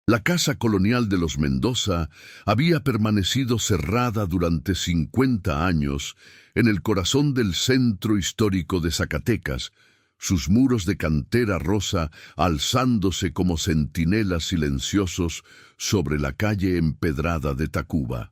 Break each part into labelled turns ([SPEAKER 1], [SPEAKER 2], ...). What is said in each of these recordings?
[SPEAKER 1] La casa colonial de los Mendoza había permanecido cerrada durante 50 años en el corazón del centro histórico de Zacatecas, sus muros de cantera rosa alzándose como centinelas silenciosos sobre la calle empedrada de Tacuba.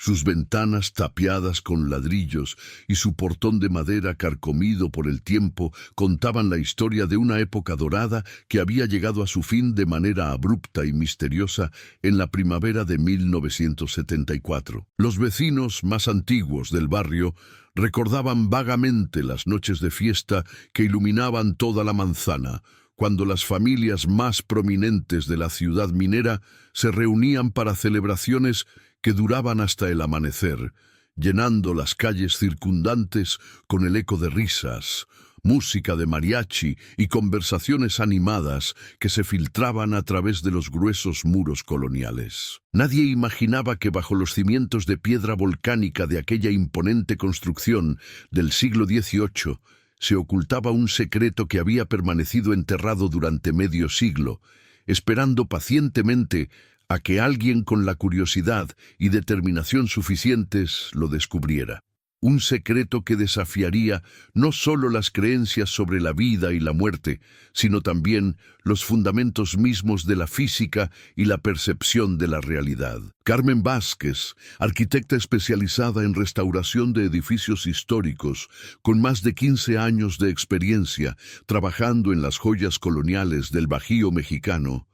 [SPEAKER 1] Sus ventanas tapiadas con ladrillos y su portón de madera carcomido por el tiempo contaban la historia de una época dorada que había llegado a su fin de manera abrupta y misteriosa en la primavera de 1974. Los vecinos más antiguos del barrio recordaban vagamente las noches de fiesta que iluminaban toda la manzana, cuando las familias más prominentes de la ciudad minera se reunían para celebraciones que duraban hasta el amanecer, llenando las calles circundantes con el eco de risas, música de mariachi y conversaciones animadas que se filtraban a través de los gruesos muros coloniales. Nadie imaginaba que bajo los cimientos de piedra volcánica de aquella imponente construcción del siglo XVIII se ocultaba un secreto que había permanecido enterrado durante medio siglo, esperando pacientemente a que alguien con la curiosidad y determinación suficientes lo descubriera. Un secreto que desafiaría no solo las creencias sobre la vida y la muerte, sino también los fundamentos mismos de la física y la percepción de la realidad. Carmen Vázquez, arquitecta especializada en restauración de edificios históricos, con más de 15 años de experiencia trabajando en las joyas coloniales del Bajío mexicano,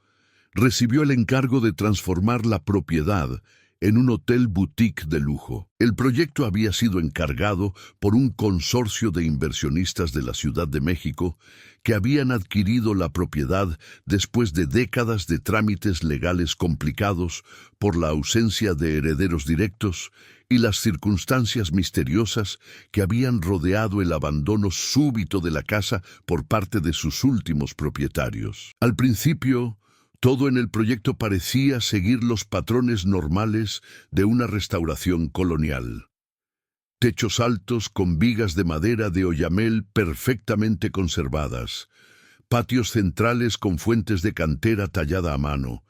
[SPEAKER 1] recibió el encargo de transformar la propiedad en un hotel boutique de lujo. El proyecto había sido encargado por un consorcio de inversionistas de la Ciudad de México que habían adquirido la propiedad después de décadas de trámites legales complicados por la ausencia de herederos directos y las circunstancias misteriosas que habían rodeado el abandono súbito de la casa por parte de sus últimos propietarios. Al principio, todo en el proyecto parecía seguir los patrones normales de una restauración colonial. Techos altos con vigas de madera de oyamel perfectamente conservadas, patios centrales con fuentes de cantera tallada a mano,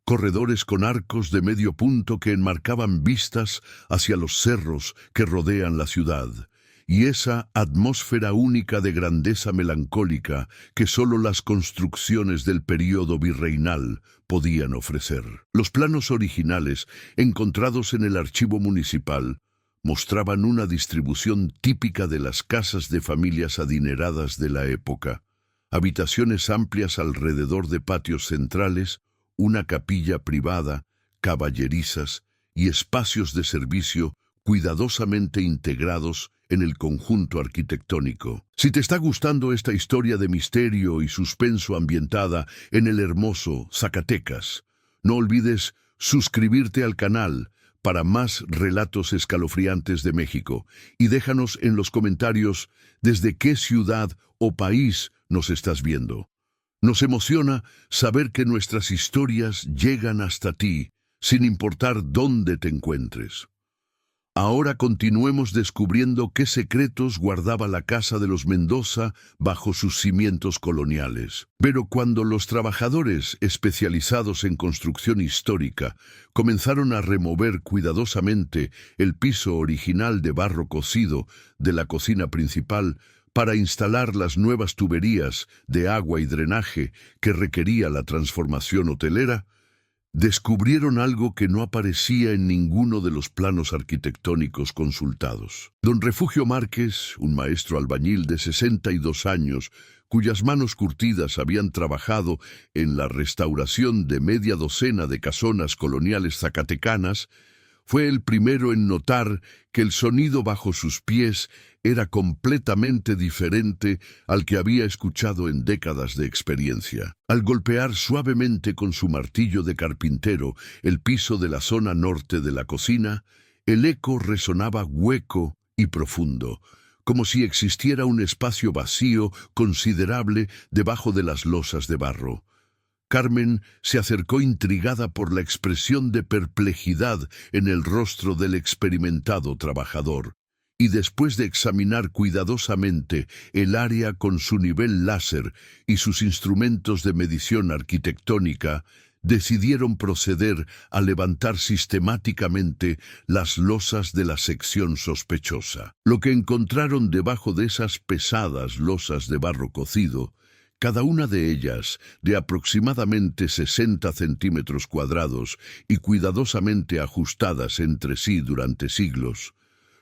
[SPEAKER 1] corredores con arcos de medio punto que enmarcaban vistas hacia los cerros que rodean la ciudad, y esa atmósfera única de grandeza melancólica que solo las construcciones del período virreinal podían ofrecer. Los planos originales, encontrados en el archivo municipal, mostraban una distribución típica de las casas de familias adineradas de la época. Habitaciones amplias alrededor de patios centrales, una capilla privada, caballerizas y espacios de servicio cuidadosamente integrados en el conjunto arquitectónico. Si te está gustando esta historia de misterio y suspenso ambientada en el hermoso Zacatecas, no olvides suscribirte al canal para más relatos escalofriantes de México y déjanos en los comentarios desde qué ciudad o país nos estás viendo. Nos emociona saber que nuestras historias llegan hasta ti, sin importar dónde te encuentres. Ahora continuemos descubriendo qué secretos guardaba la casa de los Mendoza bajo sus cimientos coloniales. Pero cuando los trabajadores especializados en construcción histórica comenzaron a remover cuidadosamente el piso original de barro cocido de la cocina principal para instalar las nuevas tuberías de agua y drenaje que requería la transformación hotelera, descubrieron algo que no aparecía en ninguno de los planos arquitectónicos consultados. Don Refugio Márquez, un maestro albañil de 62 años, cuyas manos curtidas habían trabajado en la restauración de media docena de casonas coloniales zacatecanas, fue el primero en notar que el sonido bajo sus pies era completamente diferente al que había escuchado en décadas de experiencia. Al golpear suavemente con su martillo de carpintero el piso de la zona norte de la cocina, el eco resonaba hueco y profundo, como si existiera un espacio vacío considerable debajo de las losas de barro. Carmen se acercó intrigada por la expresión de perplejidad en el rostro del experimentado trabajador, y después de examinar cuidadosamente el área con su nivel láser y sus instrumentos de medición arquitectónica, decidieron proceder a levantar sistemáticamente las losas de la sección sospechosa. Lo que encontraron debajo de esas pesadas losas de barro cocido, cada una de ellas de aproximadamente 60 centímetros cuadrados y cuidadosamente ajustadas entre sí durante siglos,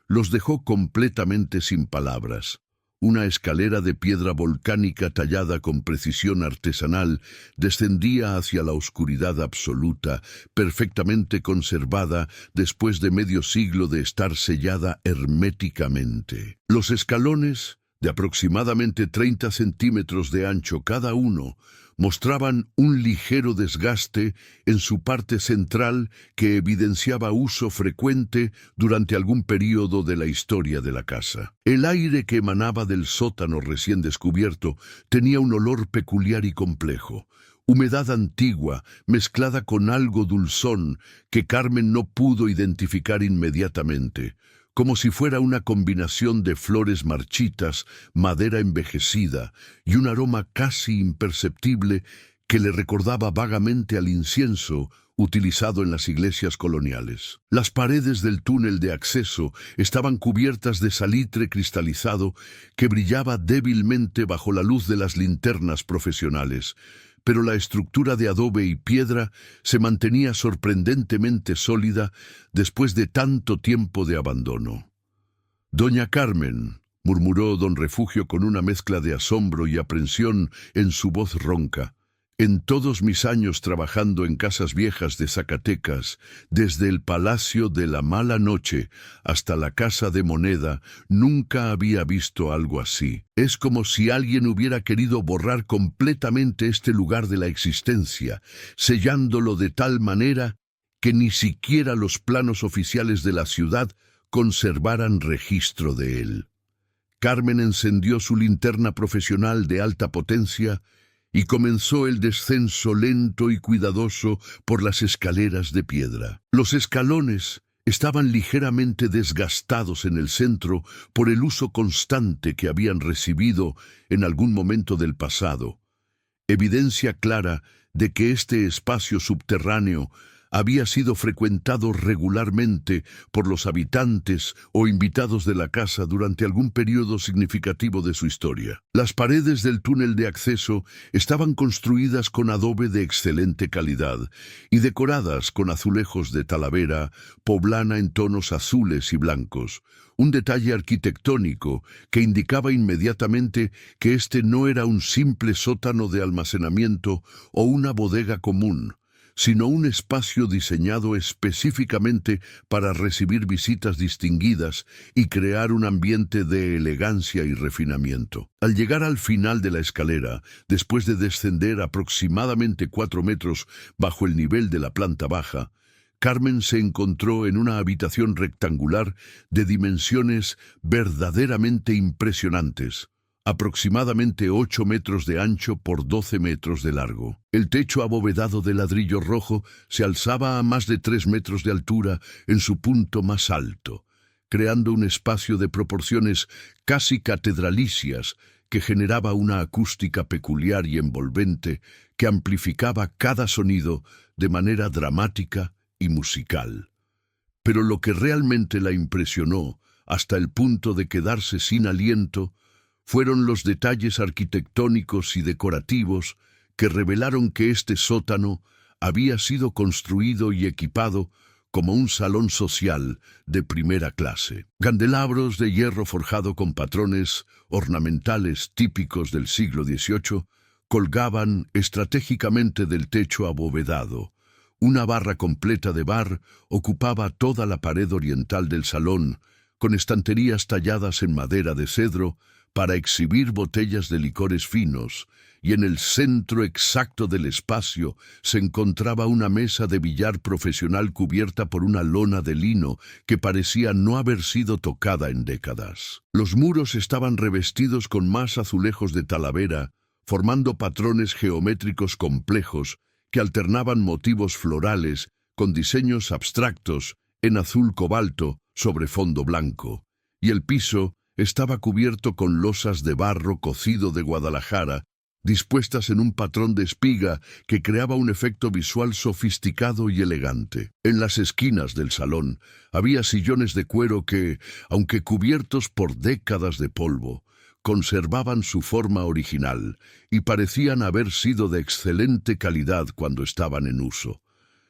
[SPEAKER 1] los dejó completamente sin palabras. Una escalera de piedra volcánica tallada con precisión artesanal descendía hacia la oscuridad absoluta, perfectamente conservada después de medio siglo de estar sellada herméticamente. Los escalones, de aproximadamente 30 centímetros de ancho cada uno, mostraban un ligero desgaste en su parte central que evidenciaba uso frecuente durante algún período de la historia de la casa. El aire que emanaba del sótano recién descubierto tenía un olor peculiar y complejo, humedad antigua mezclada con algo dulzón que Carmen no pudo identificar inmediatamente, como si fuera una combinación de flores marchitas, madera envejecida y un aroma casi imperceptible que le recordaba vagamente al incienso utilizado en las iglesias coloniales. Las paredes del túnel de acceso estaban cubiertas de salitre cristalizado que brillaba débilmente bajo la luz de las linternas profesionales, pero la estructura de adobe y piedra se mantenía sorprendentemente sólida después de tanto tiempo de abandono. «Doña Carmen», murmuró don Refugio con una mezcla de asombro y aprensión en su voz ronca, «en todos mis años trabajando en casas viejas de Zacatecas, desde el Palacio de la Mala Noche hasta la Casa de Moneda, nunca había visto algo así. Es como si alguien hubiera querido borrar completamente este lugar de la existencia, sellándolo de tal manera que ni siquiera los planos oficiales de la ciudad conservaran registro de él». Carmen encendió su linterna profesional de alta potencia y comenzó el descenso lento y cuidadoso por las escaleras de piedra. Los escalones estaban ligeramente desgastados en el centro por el uso constante que habían recibido en algún momento del pasado, evidencia clara de que este espacio subterráneo había sido frecuentado regularmente por los habitantes o invitados de la casa durante algún periodo significativo de su historia. Las paredes del túnel de acceso estaban construidas con adobe de excelente calidad y decoradas con azulejos de Talavera, poblana en tonos azules y blancos, un detalle arquitectónico que indicaba inmediatamente que este no era un simple sótano de almacenamiento o una bodega común, sino un espacio diseñado específicamente para recibir visitas distinguidas y crear un ambiente de elegancia y refinamiento. Al llegar al final de la escalera, después de descender aproximadamente 4 metros bajo el nivel de la planta baja, Carmen se encontró en una habitación rectangular de dimensiones verdaderamente impresionantes, aproximadamente 8 metros de ancho por 12 metros de largo. El techo abovedado de ladrillo rojo se alzaba a más de 3 metros de altura en su punto más alto, creando un espacio de proporciones casi catedralicias que generaba una acústica peculiar y envolvente que amplificaba cada sonido de manera dramática y musical. Pero lo que realmente la impresionó, hasta el punto de quedarse sin aliento, fueron los detalles arquitectónicos y decorativos que revelaron que este sótano había sido construido y equipado como un salón social de primera clase. Candelabros de hierro forjado con patrones ornamentales típicos del siglo XVIII colgaban estratégicamente del techo abovedado. Una barra completa de bar ocupaba toda la pared oriental del salón, con estanterías talladas en madera de cedro para exhibir botellas de licores finos, y en el centro exacto del espacio se encontraba una mesa de billar profesional cubierta por una lona de lino que parecía no haber sido tocada en décadas. Los muros estaban revestidos con más azulejos de Talavera, formando patrones geométricos complejos que alternaban motivos florales con diseños abstractos en azul cobalto sobre fondo blanco, y el piso estaba cubierto con losas de barro cocido de Guadalajara, dispuestas en un patrón de espiga que creaba un efecto visual sofisticado y elegante. En las esquinas del salón había sillones de cuero que, aunque cubiertos por décadas de polvo, conservaban su forma original y parecían haber sido de excelente calidad cuando estaban en uso.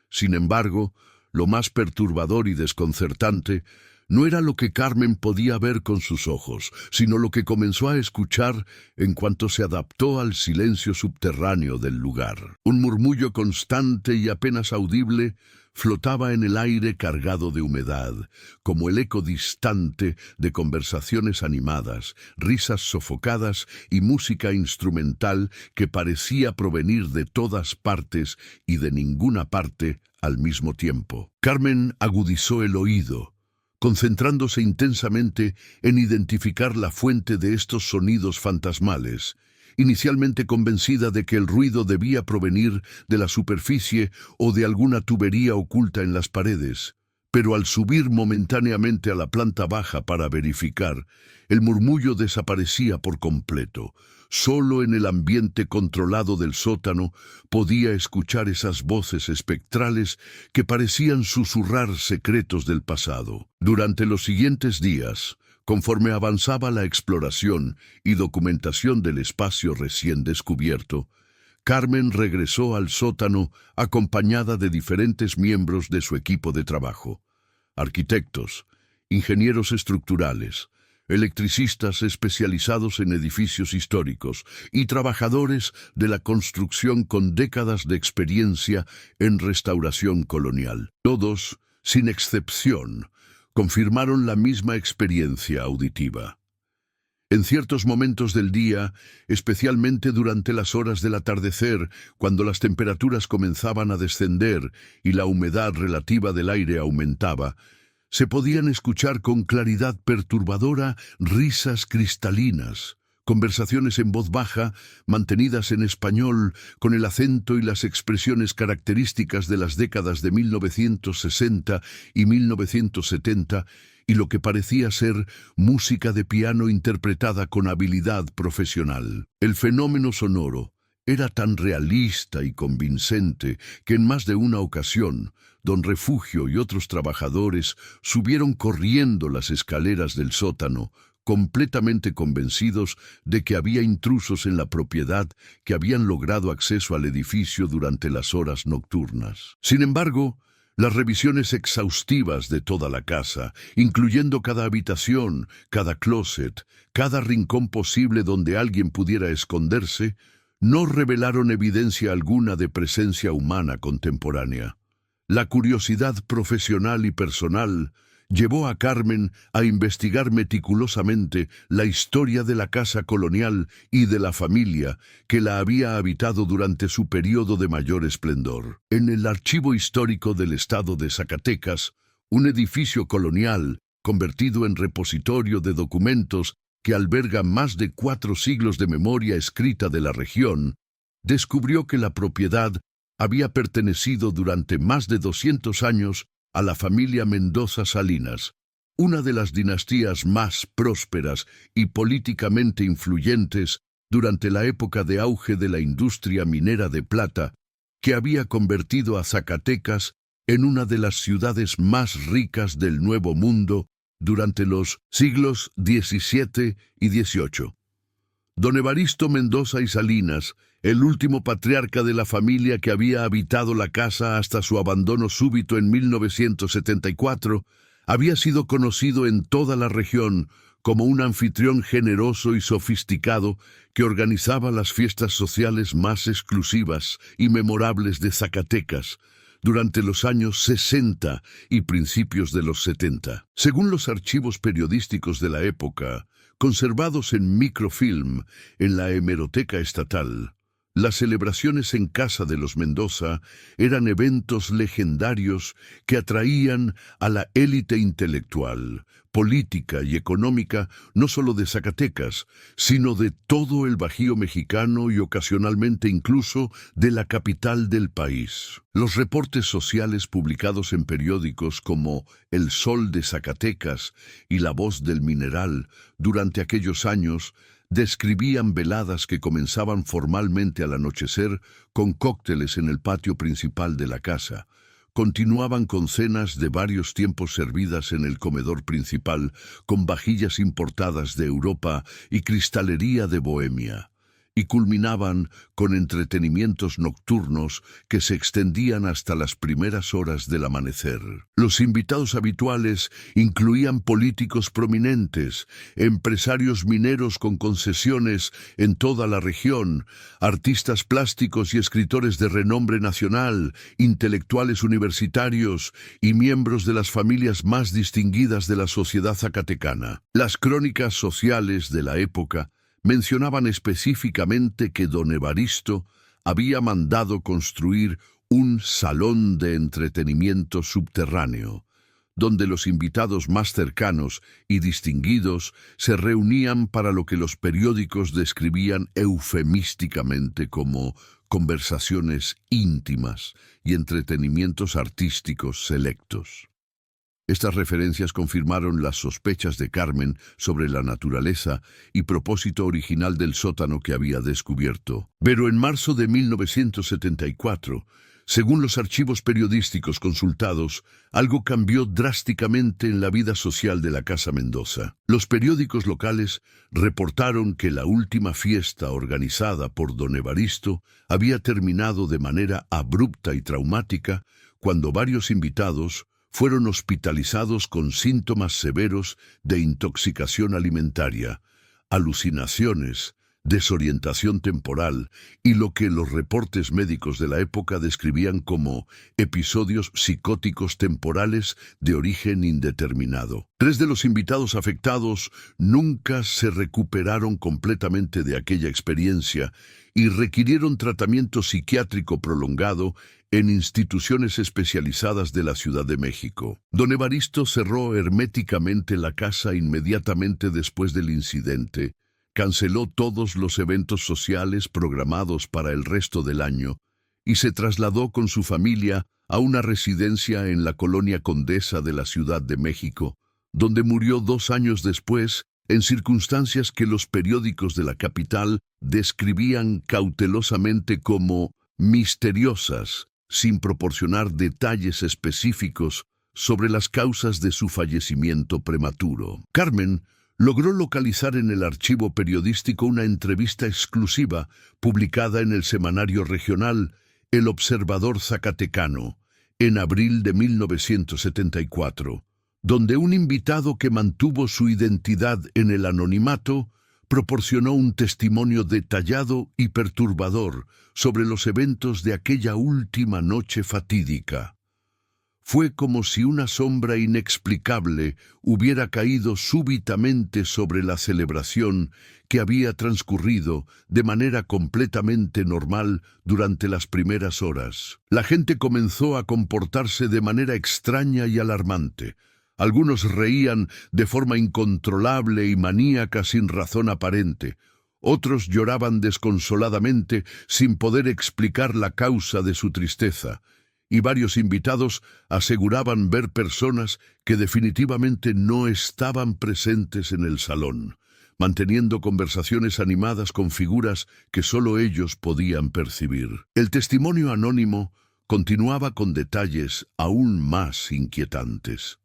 [SPEAKER 1] Sin embargo, lo más perturbador y desconcertante no era lo que Carmen podía ver con sus ojos, sino lo que comenzó a escuchar en cuanto se adaptó al silencio subterráneo del lugar. Un murmullo constante y apenas audible flotaba en el aire cargado de humedad, como el eco distante de conversaciones animadas, risas sofocadas y música instrumental que parecía provenir de todas partes y de ninguna parte al mismo tiempo. Carmen agudizó el oído, concentrándose intensamente en identificar la fuente de estos sonidos fantasmales, inicialmente convencida de que el ruido debía provenir de la superficie o de alguna tubería oculta en las paredes. Pero al subir momentáneamente a la planta baja para verificar, el murmullo desaparecía por completo. Solo en el ambiente controlado del sótano podía escuchar esas voces espectrales que parecían susurrar secretos del pasado. Durante los siguientes días, conforme avanzaba la exploración y documentación del espacio recién descubierto, Carmen regresó al sótano acompañada de diferentes miembros de su equipo de trabajo: arquitectos, ingenieros estructurales, electricistas especializados en edificios históricos y trabajadores de la construcción con décadas de experiencia en restauración colonial. Todos, sin excepción, confirmaron la misma experiencia auditiva. En ciertos momentos del día, especialmente durante las horas del atardecer, cuando las temperaturas comenzaban a descender y la humedad relativa del aire aumentaba, se podían escuchar con claridad perturbadora risas cristalinas, conversaciones en voz baja, mantenidas en español, con el acento y las expresiones características de las décadas de 1960 y 1970, y lo que parecía ser música de piano interpretada con habilidad profesional. El fenómeno sonoro era tan realista y convincente que en más de una ocasión, Don Refugio y otros trabajadores subieron corriendo las escaleras del sótano, completamente convencidos de que había intrusos en la propiedad que habían logrado acceso al edificio durante las horas nocturnas. Sin embargo, las revisiones exhaustivas de toda la casa, incluyendo cada habitación, cada closet, cada rincón posible donde alguien pudiera esconderse, no revelaron evidencia alguna de presencia humana contemporánea. La curiosidad profesional y personal llevó a Carmen a investigar meticulosamente la historia de la casa colonial y de la familia que la había habitado durante su periodo de mayor esplendor. En el Archivo Histórico del Estado de Zacatecas, un edificio colonial convertido en repositorio de documentos que alberga más de 4 siglos de memoria escrita de la región, descubrió que la propiedad había pertenecido durante más de 200 años a la familia Mendoza Salinas, una de las dinastías más prósperas y políticamente influyentes durante la época de auge de la industria minera de plata, que había convertido a Zacatecas en una de las ciudades más ricas del Nuevo Mundo durante los siglos XVII y XVIII. Don Evaristo Mendoza y Salinas, el último patriarca de la familia que había habitado la casa hasta su abandono súbito en 1974, había sido conocido en toda la región como un anfitrión generoso y sofisticado que organizaba las fiestas sociales más exclusivas y memorables de Zacatecas durante los años 60 y principios de los 70. Según los archivos periodísticos de la época, conservados en microfilm en la Hemeroteca Estatal, las celebraciones en casa de los Mendoza eran eventos legendarios que atraían a la élite intelectual, política y económica no solo de Zacatecas, sino de todo el Bajío mexicano y ocasionalmente incluso de la capital del país. Los reportes sociales publicados en periódicos como El Sol de Zacatecas y La Voz del Mineral durante aquellos años describían veladas que comenzaban formalmente al anochecer con cócteles en el patio principal de la casa. Continuaban con cenas de varios tiempos servidas en el comedor principal, con vajillas importadas de Europa y cristalería de Bohemia. Y culminaban con entretenimientos nocturnos que se extendían hasta las primeras horas del amanecer. Los invitados habituales incluían políticos prominentes, empresarios mineros con concesiones en toda la región, artistas plásticos y escritores de renombre nacional, intelectuales universitarios y miembros de las familias más distinguidas de la sociedad zacatecana. Las crónicas sociales de la época mencionaban específicamente que don Evaristo había mandado construir un salón de entretenimiento subterráneo, donde los invitados más cercanos y distinguidos se reunían para lo que los periódicos describían eufemísticamente como conversaciones íntimas y entretenimientos artísticos selectos. Estas referencias confirmaron las sospechas de Carmen sobre la naturaleza y propósito original del sótano que había descubierto. Pero en marzo de 1974, según los archivos periodísticos consultados, algo cambió drásticamente en la vida social de la Casa Mendoza. Los periódicos locales reportaron que la última fiesta organizada por don Evaristo había terminado de manera abrupta y traumática cuando varios invitados fueron hospitalizados con síntomas severos de intoxicación alimentaria, alucinaciones, desorientación temporal y lo que los reportes médicos de la época describían como episodios psicóticos temporales de origen indeterminado. 3 de los invitados afectados nunca se recuperaron completamente de aquella experiencia y requirieron tratamiento psiquiátrico prolongado en instituciones especializadas de la Ciudad de México. Don Evaristo cerró herméticamente la casa inmediatamente después del incidente, canceló todos los eventos sociales programados para el resto del año y se trasladó con su familia a una residencia en la colonia Condesa de la Ciudad de México, donde murió 2 años después en circunstancias que los periódicos de la capital describían cautelosamente como misteriosas, sin proporcionar detalles específicos sobre las causas de su fallecimiento prematuro. Carmen logró localizar en el archivo periodístico una entrevista exclusiva publicada en el semanario regional El Observador Zacatecano en abril de 1974, donde un invitado que mantuvo su identidad en el anonimato proporcionó un testimonio detallado y perturbador sobre los eventos de aquella última noche fatídica. Fue como si una sombra inexplicable hubiera caído súbitamente sobre la celebración que había transcurrido de manera completamente normal durante las primeras horas. La gente comenzó a comportarse de manera extraña y alarmante. Algunos reían de forma incontrolable y maníaca sin razón aparente. Otros lloraban desconsoladamente sin poder explicar la causa de su tristeza. Y varios invitados aseguraban ver personas que definitivamente no estaban presentes en el salón, manteniendo conversaciones animadas con figuras que solo ellos podían percibir. El testimonio anónimo continuaba con detalles aún más inquietantes.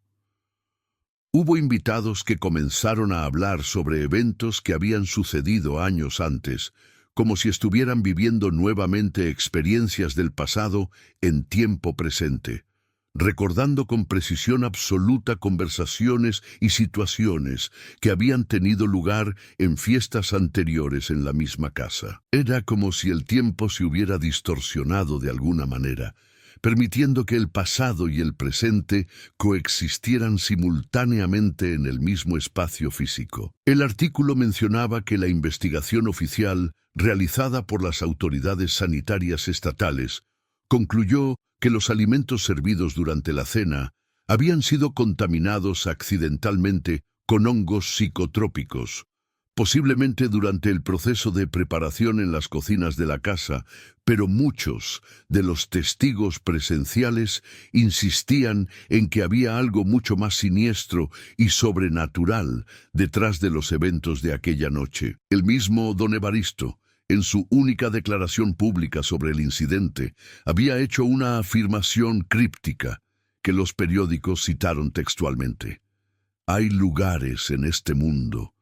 [SPEAKER 1] Hubo invitados que comenzaron a hablar sobre eventos que habían sucedido años antes, como si estuvieran viviendo nuevamente experiencias del pasado en tiempo presente, recordando con precisión absoluta conversaciones y situaciones que habían tenido lugar en fiestas anteriores en la misma casa. Era como si el tiempo se hubiera distorsionado de alguna manera, permitiendo que el pasado y el presente coexistieran simultáneamente en el mismo espacio físico. El artículo mencionaba que la investigación oficial realizada por las autoridades sanitarias estatales concluyó que los alimentos servidos durante la cena habían sido contaminados accidentalmente con hongos psicotrópicos, posiblemente durante el proceso de preparación en las cocinas de la casa, pero muchos de los testigos presenciales insistían en que había algo mucho más siniestro y sobrenatural detrás de los eventos de aquella noche. El mismo don Evaristo, en su única declaración pública sobre el incidente, había hecho una afirmación críptica que los periódicos citaron textualmente. Hay lugares en este mundo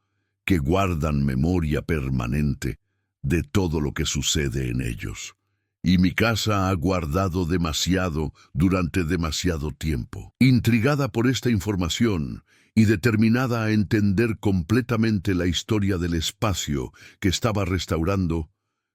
[SPEAKER 1] que guardan memoria permanente de todo lo que sucede en ellos. Y mi casa ha guardado demasiado durante demasiado tiempo. Intrigada por esta información y determinada a entender completamente la historia del espacio que estaba restaurando,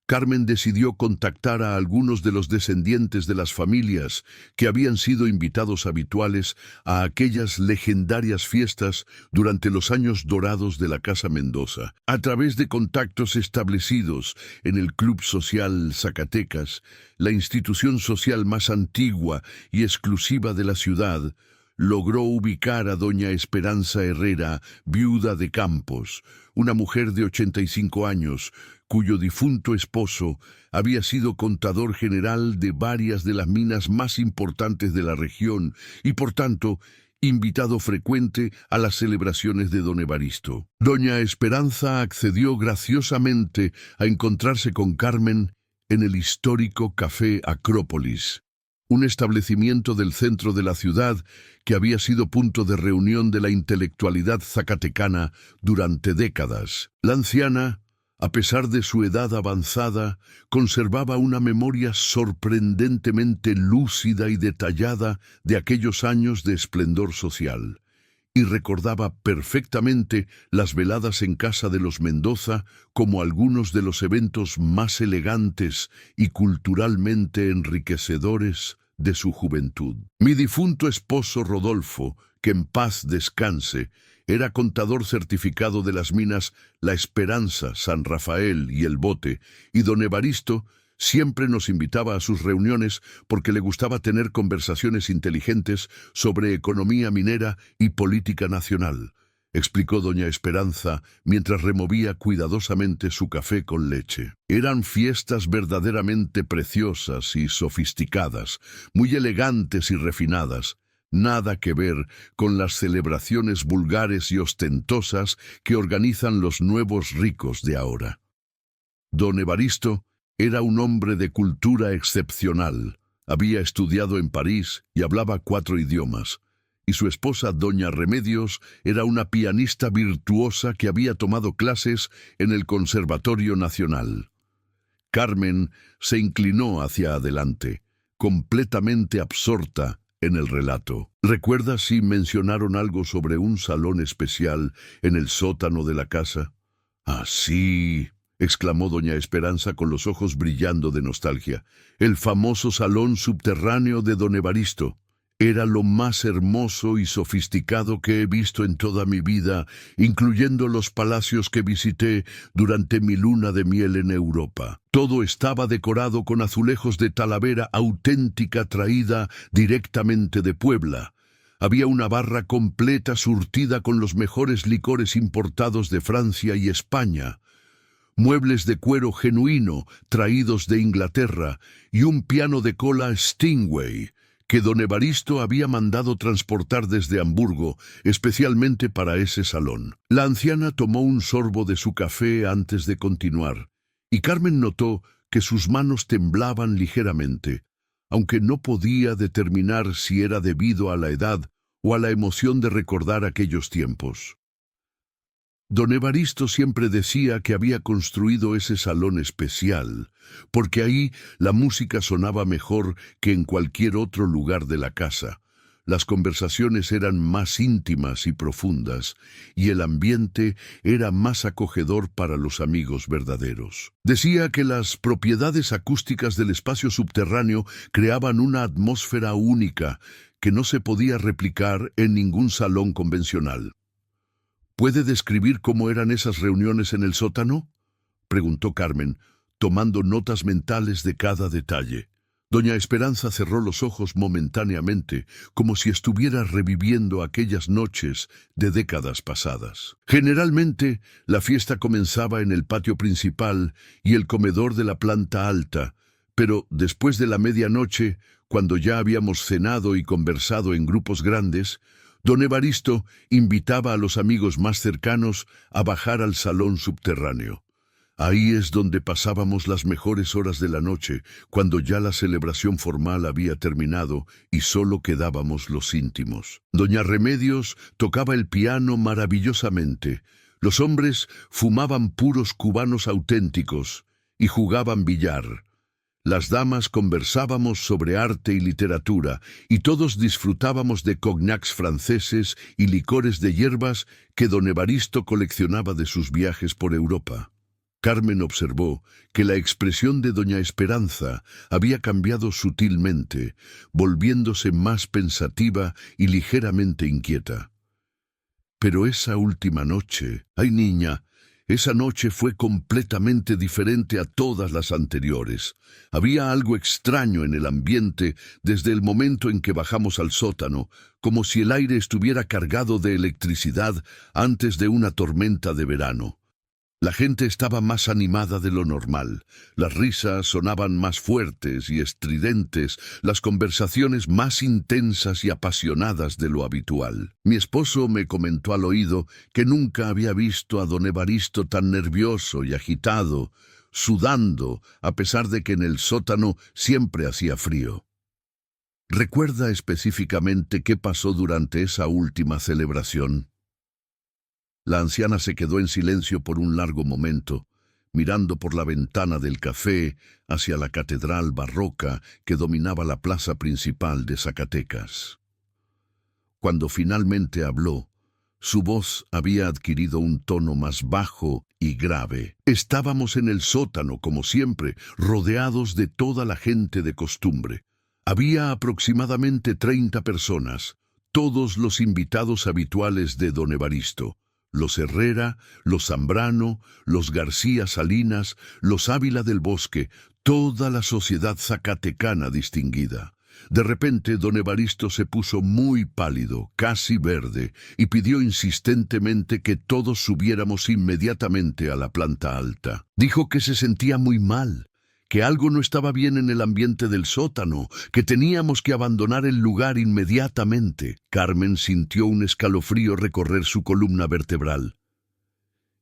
[SPEAKER 1] Carmen decidió contactar a algunos de los descendientes de las familias que habían sido invitados habituales a aquellas legendarias fiestas durante los años dorados de la Casa Mendoza. A través de contactos establecidos en el Club Social Zacatecas, la institución social más antigua y exclusiva de la ciudad, logró ubicar a doña Esperanza Herrera, viuda de Campos, una mujer de 85 años, cuyo difunto esposo había sido contador general de varias de las minas más importantes de la región y, por tanto, invitado frecuente a las celebraciones de don Evaristo. Doña Esperanza accedió graciosamente a encontrarse con Carmen en el histórico Café Acrópolis, un establecimiento del centro de la ciudad que había sido punto de reunión de la intelectualidad zacatecana durante décadas. La anciana, a pesar de su edad avanzada, conservaba una memoria sorprendentemente lúcida y detallada de aquellos años de esplendor social, y recordaba perfectamente las veladas en casa de los Mendoza como algunos de los eventos más elegantes y culturalmente enriquecedores de su juventud. Mi difunto esposo Rodolfo, que en paz descanse, era contador certificado de las minas La Esperanza, San Rafael y El Bote, y don Evaristo siempre nos invitaba a sus reuniones porque le gustaba tener conversaciones inteligentes sobre economía minera y política nacional, explicó doña Esperanza mientras removía cuidadosamente su café con leche. Eran fiestas verdaderamente preciosas y sofisticadas, muy elegantes y refinadas, nada que ver con las celebraciones vulgares y ostentosas que organizan los nuevos ricos de ahora. Don Evaristo era un hombre de cultura excepcional. Había estudiado en París y hablaba 4 idiomas. Y su esposa, doña Remedios, era una pianista virtuosa que había tomado clases en el Conservatorio Nacional. Carmen se inclinó hacia adelante, completamente absorta en el relato. ¿Recuerdas si mencionaron algo sobre un salón especial en el sótano de la casa? «Ah, sí», exclamó doña Esperanza con los ojos brillando de nostalgia. «El famoso salón subterráneo de don Evaristo. Era lo más hermoso y sofisticado que he visto en toda mi vida, incluyendo los palacios que visité durante mi luna de miel en Europa. Todo estaba decorado con azulejos de Talavera auténtica traída directamente de Puebla. Había una barra completa surtida con los mejores licores importados de Francia y España, muebles de cuero genuino traídos de Inglaterra y un piano de cola Steinway que don Evaristo había mandado transportar desde Hamburgo, especialmente para ese salón. La anciana tomó un sorbo de su café antes de continuar, y Carmen notó que sus manos temblaban ligeramente, aunque no podía determinar si era debido a la edad o a la emoción de recordar aquellos tiempos. Don Evaristo siempre decía que había construido ese salón especial, porque ahí la música sonaba mejor que en cualquier otro lugar de la casa. Las conversaciones eran más íntimas y profundas, y el ambiente era más acogedor para los amigos verdaderos. Decía que las propiedades acústicas del espacio subterráneo creaban una atmósfera única que no se podía replicar en ningún salón convencional. ¿Puede describir cómo eran esas reuniones en el sótano?, preguntó Carmen, tomando notas mentales de cada detalle. Doña Esperanza cerró los ojos momentáneamente, como si estuviera reviviendo aquellas noches de décadas pasadas. Generalmente, la fiesta comenzaba en el patio principal y el comedor de la planta alta, pero después de la medianoche, cuando ya habíamos cenado y conversado en grupos grandes, don Evaristo invitaba a los amigos más cercanos a bajar al salón subterráneo. Ahí es donde pasábamos las mejores horas de la noche, cuando ya la celebración formal había terminado y solo quedábamos los íntimos. Doña Remedios tocaba el piano maravillosamente, los hombres fumaban puros cubanos auténticos y jugaban billar. Las damas conversábamos sobre arte y literatura, y todos disfrutábamos de cognacs franceses y licores de hierbas que don Evaristo coleccionaba de sus viajes por Europa. Carmen observó que la expresión de doña Esperanza había cambiado sutilmente, volviéndose más pensativa y ligeramente inquieta. Pero esa última noche, ¡ay niña! Esa noche fue completamente diferente a todas las anteriores. Había algo extraño en el ambiente desde el momento en que bajamos al sótano, como si el aire estuviera cargado de electricidad antes de una tormenta de verano. La gente estaba más animada de lo normal, las risas sonaban más fuertes y estridentes, las conversaciones más intensas y apasionadas de lo habitual. Mi esposo me comentó al oído que nunca había visto a don Evaristo tan nervioso y agitado, sudando, a pesar de que en el sótano siempre hacía frío. ¿Recuerda específicamente qué pasó durante esa última celebración? La anciana se quedó en silencio por un largo momento, mirando por la ventana del café hacia la catedral barroca que dominaba la plaza principal de Zacatecas. Cuando finalmente habló, su voz había adquirido un tono más bajo y grave. Estábamos en el sótano, como siempre, rodeados de toda la gente de costumbre. Había aproximadamente 30 personas, todos los invitados habituales de don Evaristo. Los Herrera, los Zambrano, los García Salinas, los Ávila del Bosque, toda la sociedad zacatecana distinguida. De repente, don Evaristo se puso muy pálido, casi verde, y pidió insistentemente que todos subiéramos inmediatamente a la planta alta. Dijo que se sentía muy mal, que algo no estaba bien en el ambiente del sótano, que teníamos que abandonar el lugar inmediatamente. Carmen sintió un escalofrío recorrer su columna vertebral.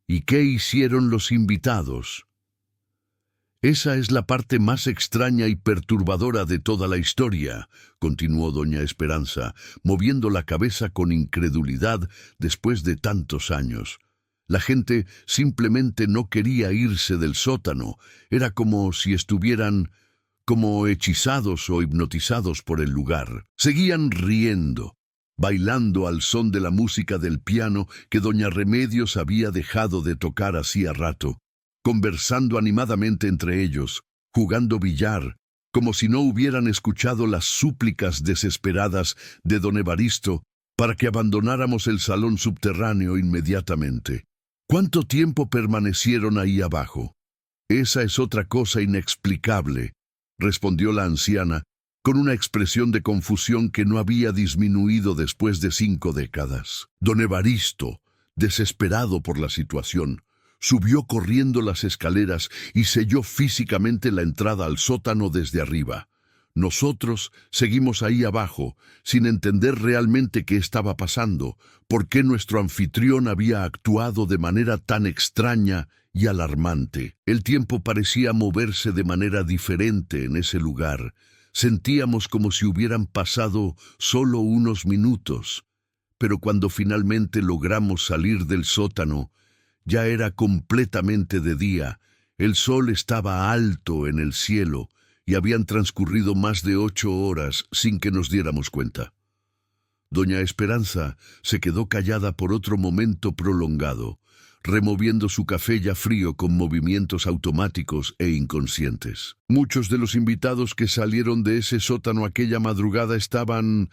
[SPEAKER 1] ¿Y qué hicieron los invitados? Esa es la parte más extraña y perturbadora de toda la historia, continuó doña Esperanza, moviendo la cabeza con incredulidad después de tantos años. La gente simplemente no quería irse del sótano. Era como si estuvieran como hechizados o hipnotizados por el lugar. Seguían riendo, bailando al son de la música del piano que doña Remedios había dejado de tocar hacía rato, conversando animadamente entre ellos, jugando billar, como si no hubieran escuchado las súplicas desesperadas de don Evaristo para que abandonáramos el salón subterráneo inmediatamente. ¿Cuánto tiempo permanecieron ahí abajo? Esa es otra cosa inexplicable, respondió la anciana, con una expresión de confusión que no había disminuido después de 5 décadas. Don Evaristo, desesperado por la situación, subió corriendo las escaleras y selló físicamente la entrada al sótano desde arriba. Nosotros seguimos ahí abajo, sin entender realmente qué estaba pasando, por qué nuestro anfitrión había actuado de manera tan extraña y alarmante. El tiempo parecía moverse de manera diferente en ese lugar. Sentíamos como si hubieran pasado solo unos minutos, pero cuando finalmente logramos salir del sótano, ya era completamente de día. El sol estaba alto en el cielo, y habían transcurrido más de 8 horas sin que nos diéramos cuenta. Doña Esperanza se quedó callada por otro momento prolongado, removiendo su café ya frío con movimientos automáticos e inconscientes. Muchos de los invitados que salieron de ese sótano aquella madrugada estaban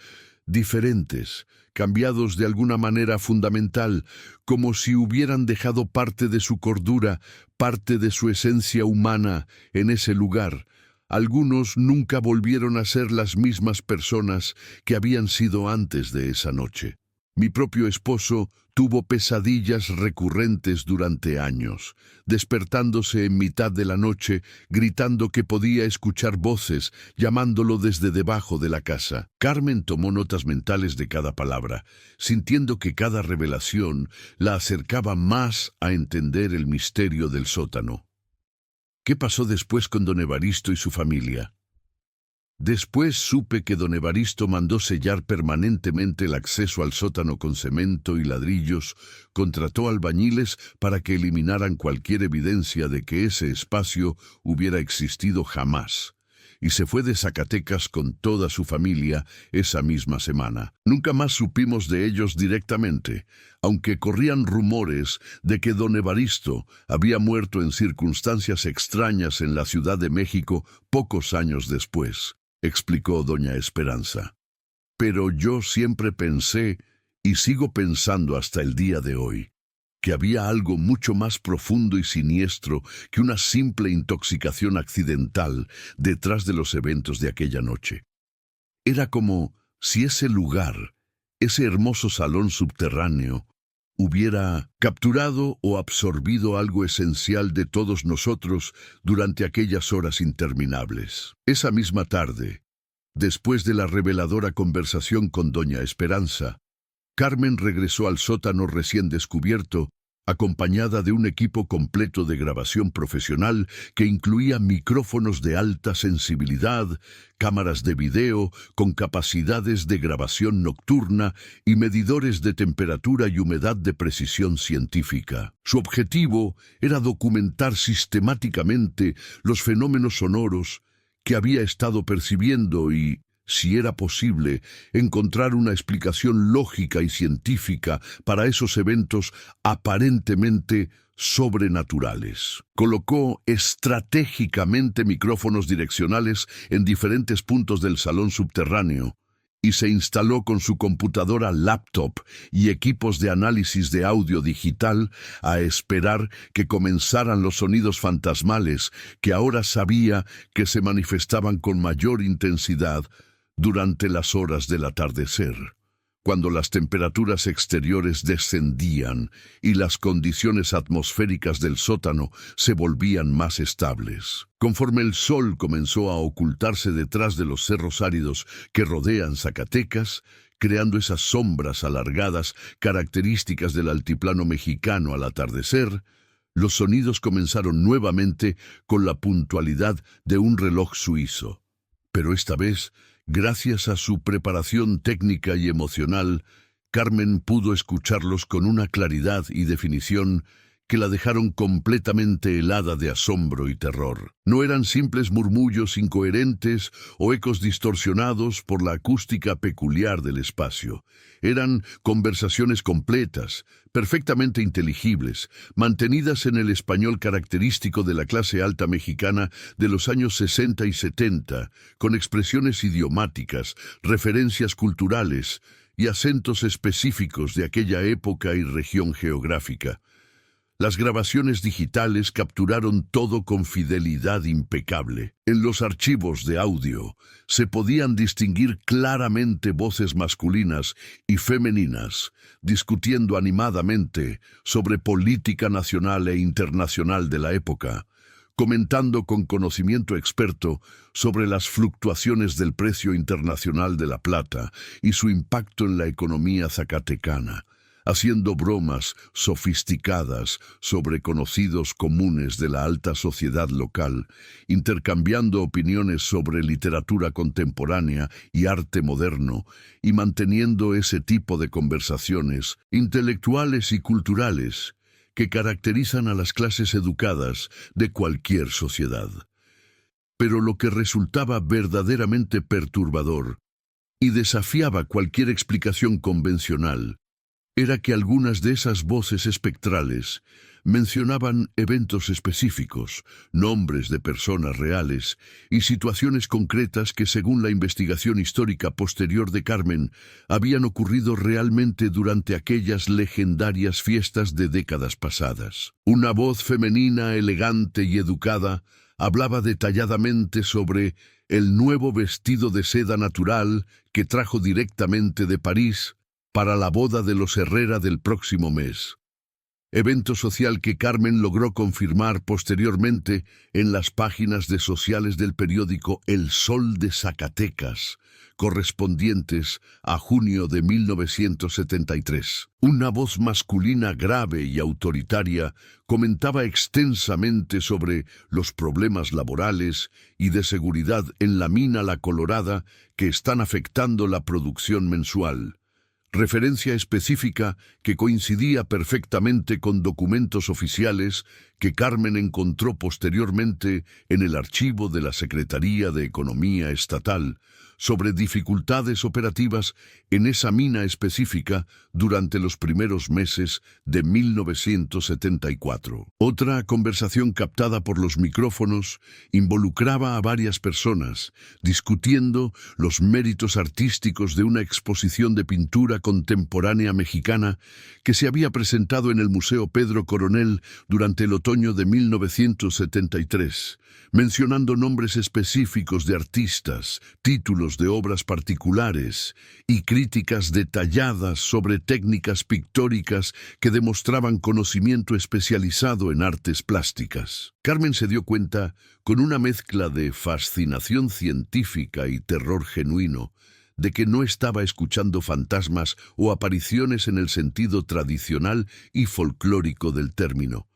[SPEAKER 1] diferentes, cambiados de alguna manera fundamental, como si hubieran dejado parte de su cordura, parte de su esencia humana en ese lugar. Algunos nunca volvieron a ser las mismas personas que habían sido antes de esa noche. Mi propio esposo tuvo pesadillas recurrentes durante años, despertándose en mitad de la noche, gritando que podía escuchar voces, llamándolo desde debajo de la casa. Carmen tomó notas mentales de cada palabra, sintiendo que cada revelación la acercaba más a entender el misterio del sótano. ¿Qué pasó después con don Evaristo y su familia? Después supe que don Evaristo mandó sellar permanentemente el acceso al sótano con cemento y ladrillos, contrató albañiles para que eliminaran cualquier evidencia de que ese espacio hubiera existido jamás, y se fue de Zacatecas con toda su familia esa misma semana. Nunca más supimos de ellos directamente, aunque corrían rumores de que don Evaristo había muerto en circunstancias extrañas en la Ciudad de México pocos años después, explicó doña Esperanza. Pero yo siempre pensé, y sigo pensando hasta el día de hoy, que había algo mucho más profundo y siniestro que una simple intoxicación accidental detrás de los eventos de aquella noche. Era como si ese lugar, ese hermoso salón subterráneo, hubiera capturado o absorbido algo esencial de todos nosotros durante aquellas horas interminables. Esa misma tarde, después de la reveladora conversación con doña Esperanza, Carmen regresó al sótano recién descubierto, acompañada de un equipo completo de grabación profesional que incluía micrófonos de alta sensibilidad, cámaras de video con capacidades de grabación nocturna y medidores de temperatura y humedad de precisión científica. Su objetivo era documentar sistemáticamente los fenómenos sonoros que había estado percibiendo y, si era posible, encontrar una explicación lógica y científica para esos eventos aparentemente sobrenaturales. Colocó estratégicamente micrófonos direccionales en diferentes puntos del salón subterráneo y se instaló con su computadora laptop y equipos de análisis de audio digital a esperar que comenzaran los sonidos fantasmales que ahora sabía que se manifestaban con mayor intensidad durante las horas del atardecer, cuando las temperaturas exteriores descendían y las condiciones atmosféricas del sótano se volvían más estables. Conforme el sol comenzó a ocultarse detrás de los cerros áridos que rodean Zacatecas, creando esas sombras alargadas características del altiplano mexicano al atardecer, los sonidos comenzaron nuevamente con la puntualidad de un reloj suizo. Pero esta vez, gracias a su preparación técnica y emocional, Carmen pudo escucharlos con una claridad y definición que la dejaron completamente helada de asombro y terror. No eran simples murmullos incoherentes o ecos distorsionados por la acústica peculiar del espacio. Eran conversaciones completas, perfectamente inteligibles, mantenidas en el español característico de la clase alta mexicana de los años 60 y 70, con expresiones idiomáticas, referencias culturales y acentos específicos de aquella época y región geográfica. Las grabaciones digitales capturaron todo con fidelidad impecable. En los archivos de audio se podían distinguir claramente voces masculinas y femeninas discutiendo animadamente sobre política nacional e internacional de la época, comentando con conocimiento experto sobre las fluctuaciones del precio internacional de la plata y su impacto en la economía zacatecana, haciendo bromas sofisticadas sobre conocidos comunes de la alta sociedad local, intercambiando opiniones sobre literatura contemporánea y arte moderno, y manteniendo ese tipo de conversaciones intelectuales y culturales que caracterizan a las clases educadas de cualquier sociedad. Pero lo que resultaba verdaderamente perturbador y desafiaba cualquier explicación convencional era que algunas de esas voces espectrales mencionaban eventos específicos, nombres de personas reales y situaciones concretas que, según la investigación histórica posterior de Carmen, habían ocurrido realmente durante aquellas legendarias fiestas de décadas pasadas. Una voz femenina, elegante y educada hablaba detalladamente sobre el nuevo vestido de seda natural que trajo directamente de París para la boda de los Herrera del próximo mes. Evento social que Carmen logró confirmar posteriormente en las páginas de sociales del periódico El Sol de Zacatecas, correspondientes a junio de 1973. Una voz masculina grave y autoritaria comentaba extensamente sobre los problemas laborales y de seguridad en la mina La Colorada que están afectando la producción mensual. Referencia específica que coincidía perfectamente con documentos oficiales que Carmen encontró posteriormente en el archivo de la Secretaría de Economía Estatal sobre dificultades operativas en esa mina específica durante los primeros meses de 1974. Otra conversación captada por los micrófonos involucraba a varias personas, discutiendo los méritos artísticos de una exposición de pintura contemporánea mexicana que se había presentado en el Museo Pedro Coronel durante el otoño de 1973, mencionando nombres específicos de artistas, títulos de obras particulares y críticas detalladas sobre técnicas pictóricas que demostraban conocimiento especializado en artes plásticas. Carmen se dio cuenta, con una mezcla de fascinación científica y terror genuino, de que no estaba escuchando fantasmas o apariciones en el sentido tradicional y folclórico del término.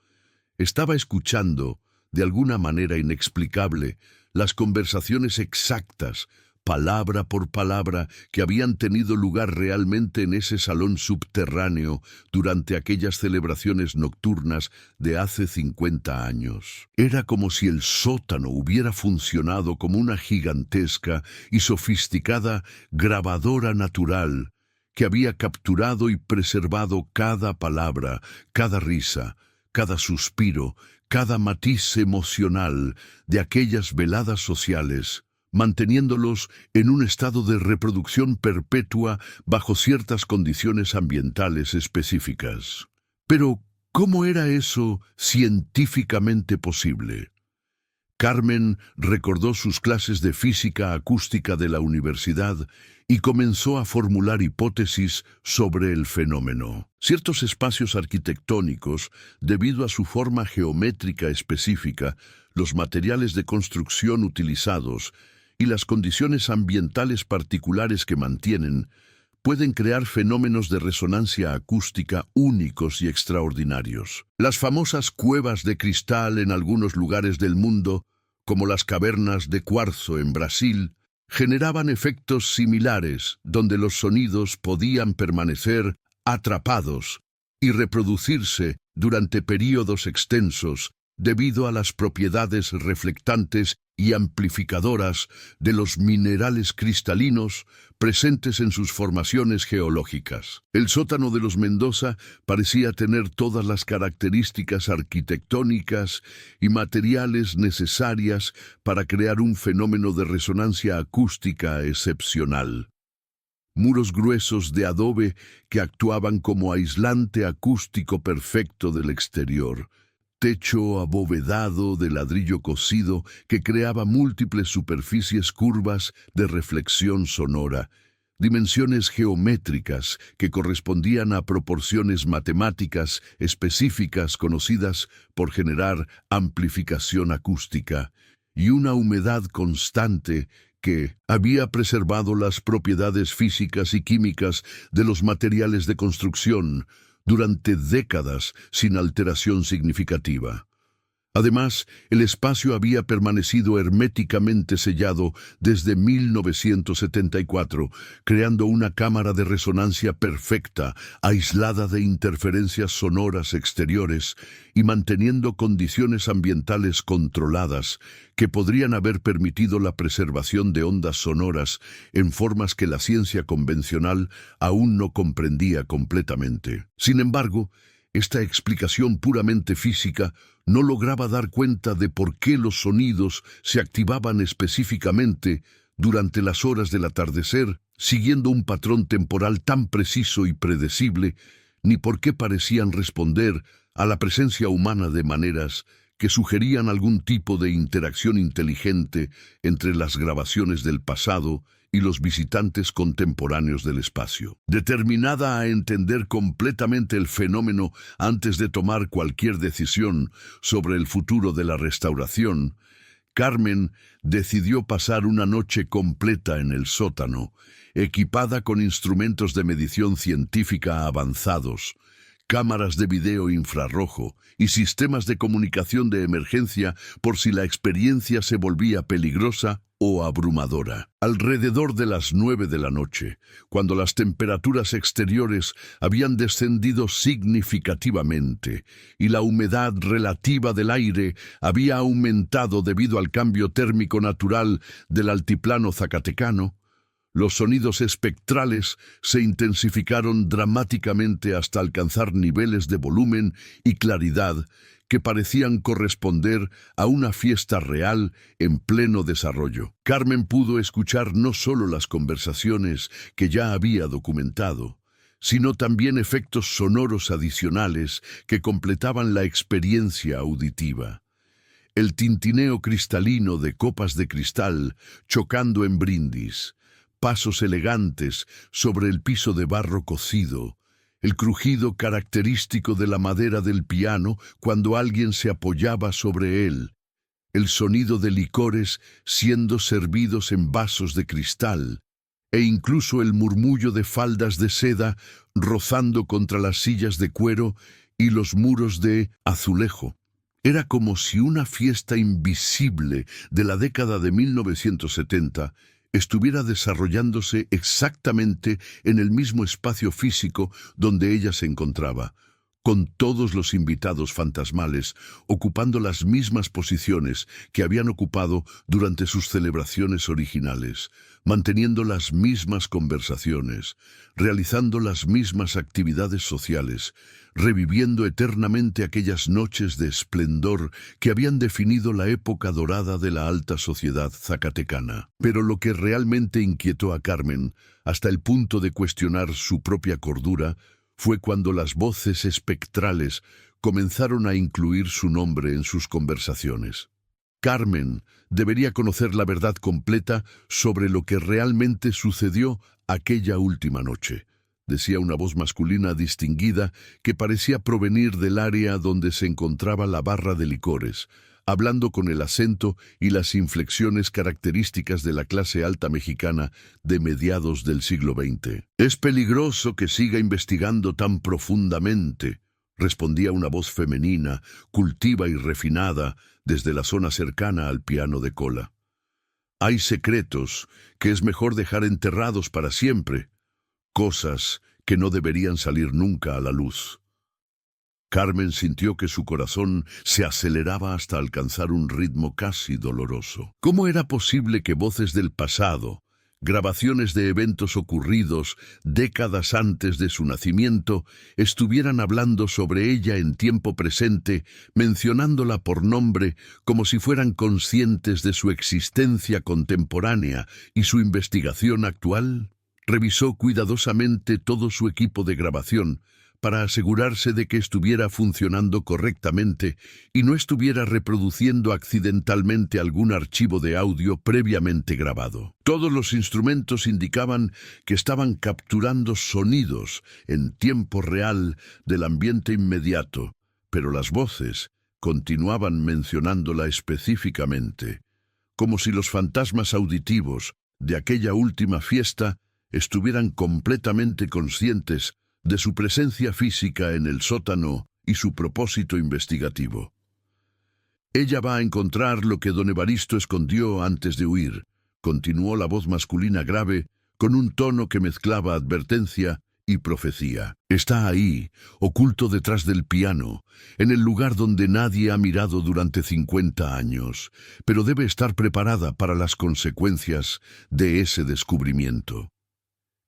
[SPEAKER 1] Estaba escuchando, de alguna manera inexplicable, las conversaciones exactas, palabra por palabra, que habían tenido lugar realmente en ese salón subterráneo durante aquellas celebraciones nocturnas de hace 50 años. Era como si el sótano hubiera funcionado como una gigantesca y sofisticada grabadora natural que había capturado y preservado cada palabra, cada risa, cada suspiro, cada matiz emocional de aquellas veladas sociales, manteniéndolos en un estado de reproducción perpetua bajo ciertas condiciones ambientales específicas. Pero, ¿cómo era eso científicamente posible? Carmen recordó sus clases de física acústica de la universidad y comenzó a formular hipótesis sobre el fenómeno. Ciertos espacios arquitectónicos, debido a su forma geométrica específica, los materiales de construcción utilizados y las condiciones ambientales particulares que mantienen, pueden crear fenómenos de resonancia acústica únicos y extraordinarios. Las famosas cuevas de cristal en algunos lugares del mundo, como las cavernas de cuarzo en Brasil, generaban efectos similares donde los sonidos podían permanecer atrapados y reproducirse durante períodos extensos debido a las propiedades reflectantes y amplificadoras de los minerales cristalinos presentes en sus formaciones geológicas. El sótano de los Mendoza parecía tener todas las características arquitectónicas y materiales necesarias para crear un fenómeno de resonancia acústica excepcional. Muros gruesos de adobe que actuaban como aislante acústico perfecto del exterior. Techo abovedado de ladrillo cocido que creaba múltiples superficies curvas de reflexión sonora, dimensiones geométricas que correspondían a proporciones matemáticas específicas conocidas por generar amplificación acústica, y una humedad constante que había preservado las propiedades físicas y químicas de los materiales de construcción durante décadas sin alteración significativa. Además, el espacio había permanecido herméticamente sellado desde 1974, creando una cámara de resonancia perfecta, aislada de interferencias sonoras exteriores y manteniendo condiciones ambientales controladas que podrían haber permitido la preservación de ondas sonoras en formas que la ciencia convencional aún no comprendía completamente. Sin embargo, esta explicación puramente física no lograba dar cuenta de por qué los sonidos se activaban específicamente durante las horas del atardecer, siguiendo un patrón temporal tan preciso y predecible, ni por qué parecían responder a la presencia humana de maneras que sugerían algún tipo de interacción inteligente entre las grabaciones del pasado y los visitantes contemporáneos del espacio. Determinada a entender completamente el fenómeno antes de tomar cualquier decisión sobre el futuro de la restauración, Carmen decidió pasar una noche completa en el sótano, equipada con instrumentos de medición científica avanzados, cámaras de video infrarrojo y sistemas de comunicación de emergencia por si la experiencia se volvía peligrosa o abrumadora. Alrededor de las 9 de la noche, cuando las temperaturas exteriores habían descendido significativamente y la humedad relativa del aire había aumentado debido al cambio térmico natural del altiplano zacatecano, los sonidos espectrales se intensificaron dramáticamente hasta alcanzar niveles de volumen y claridad que parecían corresponder a una fiesta real en pleno desarrollo. Carmen pudo escuchar no solo las conversaciones que ya había documentado, sino también efectos sonoros adicionales que completaban la experiencia auditiva. El tintineo cristalino de copas de cristal chocando en brindis, pasos elegantes sobre el piso de barro cocido, el crujido característico de la madera del piano cuando alguien se apoyaba sobre él, el sonido de licores siendo servidos en vasos de cristal, e incluso el murmullo de faldas de seda rozando contra las sillas de cuero y los muros de azulejo. Era como si una fiesta invisible de la década de 1970 estuviera desarrollándose exactamente en el mismo espacio físico donde ella se encontraba, con todos los invitados fantasmales ocupando las mismas posiciones que habían ocupado durante sus celebraciones originales, manteniendo las mismas conversaciones, realizando las mismas actividades sociales, reviviendo eternamente aquellas noches de esplendor que habían definido la época dorada de la alta sociedad zacatecana. Pero lo que realmente inquietó a Carmen, hasta el punto de cuestionar su propia cordura, fue cuando las voces espectrales comenzaron a incluir su nombre en sus conversaciones. Carmen debería conocer la verdad completa sobre lo que realmente sucedió aquella última noche, decía una voz masculina distinguida que parecía provenir del área donde se encontraba la barra de licores, hablando con el acento y las inflexiones características de la clase alta mexicana de mediados del siglo XX. «Es peligroso que siga investigando tan profundamente», respondía una voz femenina, cultiva y refinada, desde la zona cercana al piano de cola. «Hay secretos que es mejor dejar enterrados para siempre, cosas que no deberían salir nunca a la luz». Carmen sintió que su corazón se aceleraba hasta alcanzar un ritmo casi doloroso. ¿Cómo era posible que voces del pasado, grabaciones de eventos ocurridos décadas antes de su nacimiento, estuvieran hablando sobre ella en tiempo presente, mencionándola por nombre como si fueran conscientes de su existencia contemporánea y su investigación actual? Revisó cuidadosamente todo su equipo de grabación, para asegurarse de que estuviera funcionando correctamente y no estuviera reproduciendo accidentalmente algún archivo de audio previamente grabado. Todos los instrumentos indicaban que estaban capturando sonidos en tiempo real del ambiente inmediato, pero las voces continuaban mencionándola específicamente, como si los fantasmas auditivos de aquella última fiesta estuvieran completamente conscientes de su presencia física en el sótano y su propósito investigativo. «Ella va a encontrar lo que don Evaristo escondió antes de huir», continuó la voz masculina grave, con un tono que mezclaba advertencia y profecía. «Está ahí, oculto detrás del piano, en el lugar donde nadie ha mirado durante 50 años, pero debe estar preparada para las consecuencias de ese descubrimiento».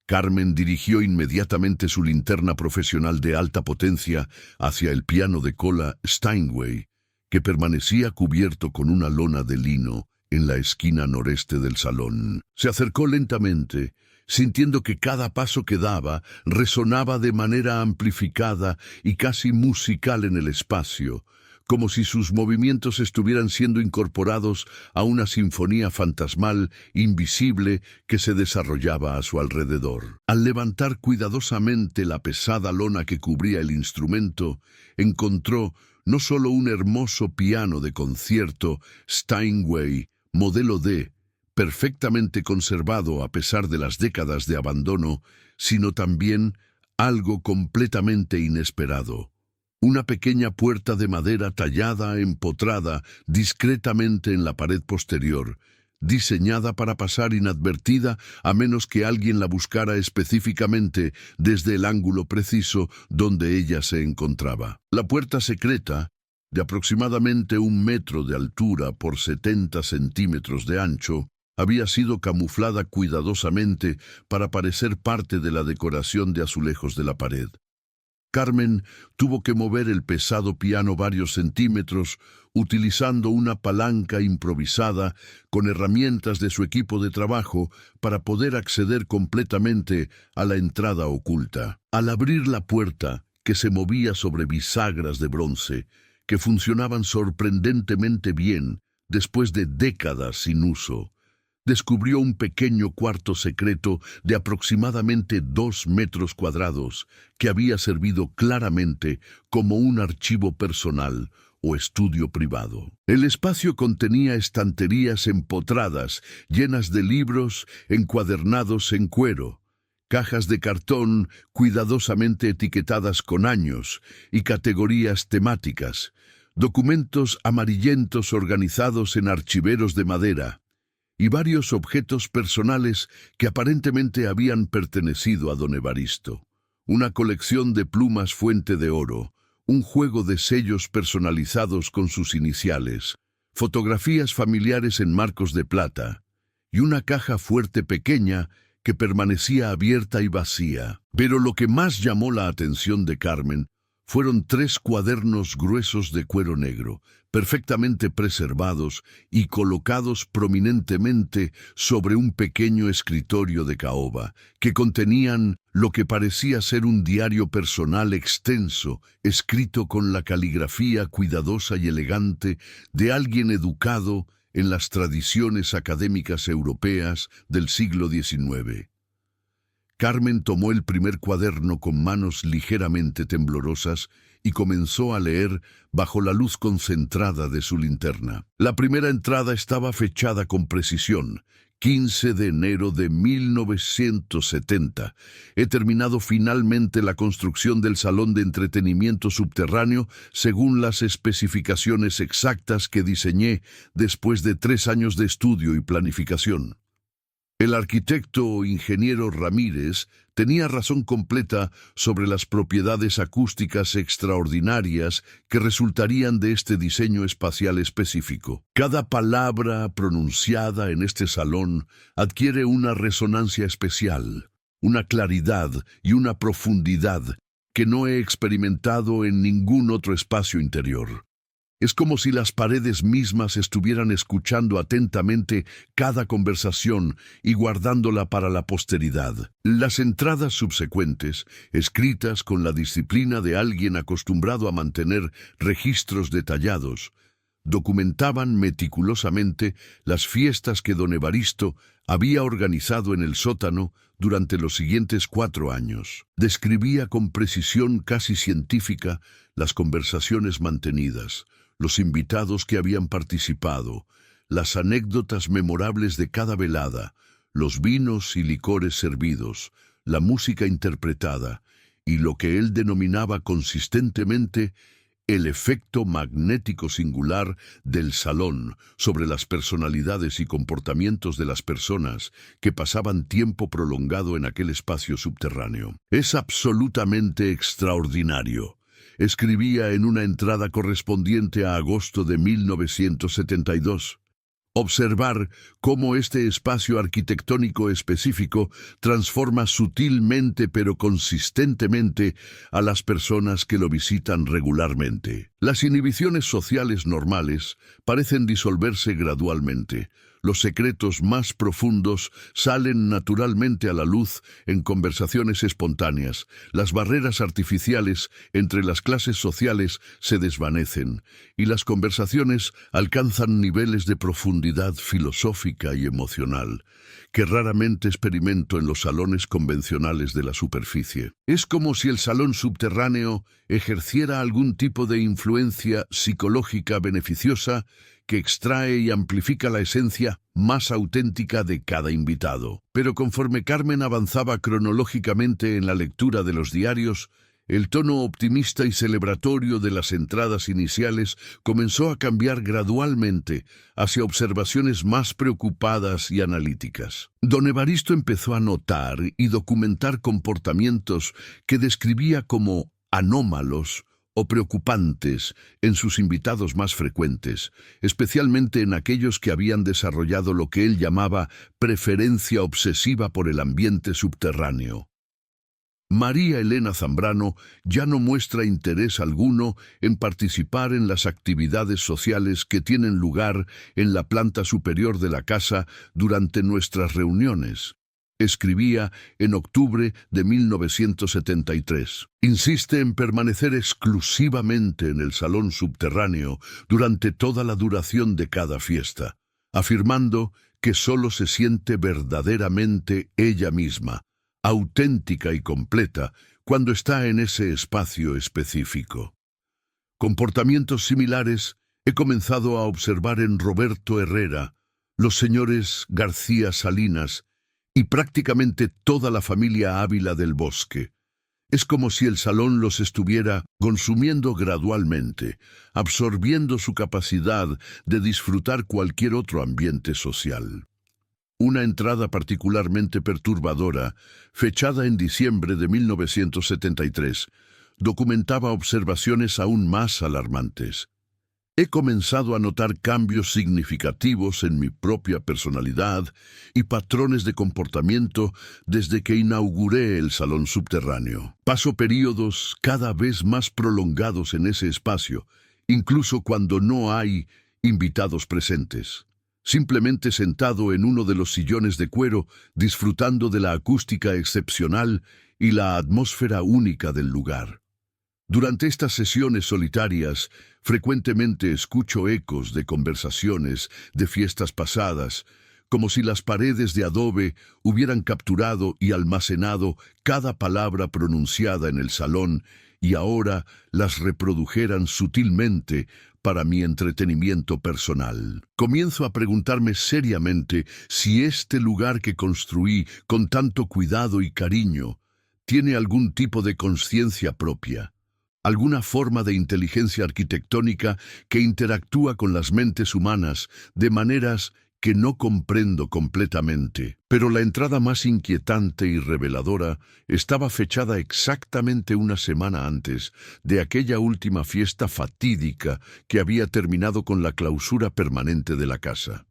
[SPEAKER 1] Carmen dirigió inmediatamente su linterna profesional de alta potencia hacia el piano de cola Steinway, que permanecía cubierto con una lona de lino en la esquina noreste del salón. Se acercó lentamente, sintiendo que cada paso que daba resonaba de manera amplificada y casi musical en el espacio, como si sus movimientos estuvieran siendo incorporados a una sinfonía fantasmal, invisible, que se desarrollaba a su alrededor. Al levantar cuidadosamente la pesada lona que cubría el instrumento, encontró no solo un hermoso piano de concierto Steinway, modelo D, perfectamente conservado a pesar de las décadas de abandono, sino también algo completamente inesperado. Una pequeña puerta de madera tallada, empotrada discretamente en la pared posterior, diseñada para pasar inadvertida a menos que alguien la buscara específicamente desde el ángulo preciso donde ella se encontraba. La puerta secreta, de aproximadamente 1 metro de altura por 70 centímetros de ancho, había sido camuflada cuidadosamente para parecer parte de la decoración de azulejos de la pared. Carmen tuvo que mover el pesado piano varios centímetros utilizando una palanca improvisada con herramientas de su equipo de trabajo para poder acceder completamente a la entrada oculta. Al abrir la puerta, que se movía sobre bisagras de bronce, que funcionaban sorprendentemente bien después de décadas sin uso, descubrió un pequeño cuarto secreto de aproximadamente 2 metros cuadrados que había servido claramente como un archivo personal o estudio privado. El espacio contenía estanterías empotradas llenas de libros encuadernados en cuero, cajas de cartón cuidadosamente etiquetadas con años y categorías temáticas, documentos amarillentos organizados en archiveros de madera, y varios objetos personales que aparentemente habían pertenecido a don Evaristo. Una colección de plumas fuente de oro, un juego de sellos personalizados con sus iniciales, fotografías familiares en marcos de plata, y una caja fuerte pequeña que permanecía abierta y vacía. Pero lo que más llamó la atención de Carmen fueron 3 cuadernos gruesos de cuero negro, perfectamente preservados y colocados prominentemente sobre un pequeño escritorio de caoba, que contenían lo que parecía ser un diario personal extenso, escrito con la caligrafía cuidadosa y elegante de alguien educado en las tradiciones académicas europeas del siglo XIX. Carmen tomó el primer cuaderno con manos ligeramente temblorosas y comenzó a leer bajo la luz concentrada de su linterna. La primera entrada estaba fechada con precisión, 15 de enero de 1970. He terminado finalmente la construcción del salón de entretenimiento subterráneo según las especificaciones exactas que diseñé después de 3 años de estudio y planificación. El arquitecto ingeniero Ramírez tenía razón completa sobre las propiedades acústicas extraordinarias que resultarían de este diseño espacial específico. Cada palabra pronunciada en este salón adquiere una resonancia especial, una claridad y una profundidad que no he experimentado en ningún otro espacio interior. Es como si las paredes mismas estuvieran escuchando atentamente cada conversación y guardándola para la posteridad. Las entradas subsecuentes, escritas con la disciplina de alguien acostumbrado a mantener registros detallados, documentaban meticulosamente las fiestas que don Evaristo había organizado en el sótano durante los siguientes 4 años. Describía con precisión casi científica las conversaciones mantenidas, los invitados que habían participado, las anécdotas memorables de cada velada, los vinos y licores servidos, la música interpretada y lo que él denominaba consistentemente el efecto magnético singular del salón sobre las personalidades y comportamientos de las personas que pasaban tiempo prolongado en aquel espacio subterráneo. Es absolutamente extraordinario, escribía en una entrada correspondiente a agosto de 1972. Observar cómo este espacio arquitectónico específico transforma sutilmente pero consistentemente a las personas que lo visitan regularmente. Las inhibiciones sociales normales parecen disolverse gradualmente. Los secretos más profundos salen naturalmente a la luz en conversaciones espontáneas. Las barreras artificiales entre las clases sociales se desvanecen y las conversaciones alcanzan niveles de profundidad filosófica y emocional que raramente experimento en los salones convencionales de la superficie. Es como si el salón subterráneo ejerciera algún tipo de influencia psicológica beneficiosa que extrae y amplifica la esencia más auténtica de cada invitado. Pero conforme Carmen avanzaba cronológicamente en la lectura de los diarios, el tono optimista y celebratorio de las entradas iniciales comenzó a cambiar gradualmente hacia observaciones más preocupadas y analíticas. Don Evaristo empezó a notar y documentar comportamientos que describía como anómalos o preocupantes en sus invitados más frecuentes, especialmente en aquellos que habían desarrollado lo que él llamaba preferencia obsesiva por el ambiente subterráneo. María Elena Zambrano ya no muestra interés alguno en participar en las actividades sociales que tienen lugar en la planta superior de la casa durante nuestras reuniones. Escribía en octubre de 1973. Insiste en permanecer exclusivamente en el salón subterráneo durante toda la duración de cada fiesta, afirmando que solo se siente verdaderamente ella misma, auténtica y completa, cuando está en ese espacio específico. Comportamientos similares he comenzado a observar en Roberto Herrera, los señores García Salinas y prácticamente toda la familia Ávila del Bosque. Es como si el salón los estuviera consumiendo gradualmente, absorbiendo su capacidad de disfrutar cualquier otro ambiente social. Una entrada particularmente perturbadora, fechada en diciembre de 1973, documentaba observaciones aún más alarmantes. He comenzado a notar cambios significativos en mi propia personalidad y patrones de comportamiento desde que inauguré el salón subterráneo. Paso periodos cada vez más prolongados en ese espacio, incluso cuando no hay invitados presentes. Simplemente sentado en uno de los sillones de cuero, disfrutando de la acústica excepcional y la atmósfera única del lugar. Durante estas sesiones solitarias, frecuentemente escucho ecos de conversaciones de fiestas pasadas, como si las paredes de adobe hubieran capturado y almacenado cada palabra pronunciada en el salón y ahora las reprodujeran sutilmente para mi entretenimiento personal. Comienzo a preguntarme seriamente si este lugar que construí con tanto cuidado y cariño tiene algún tipo de conciencia propia, alguna forma de inteligencia arquitectónica que interactúa con las mentes humanas de maneras que no comprendo completamente. Pero la entrada más inquietante y reveladora estaba fechada exactamente una semana antes de aquella última fiesta fatídica que había terminado con la clausura permanente de la casa.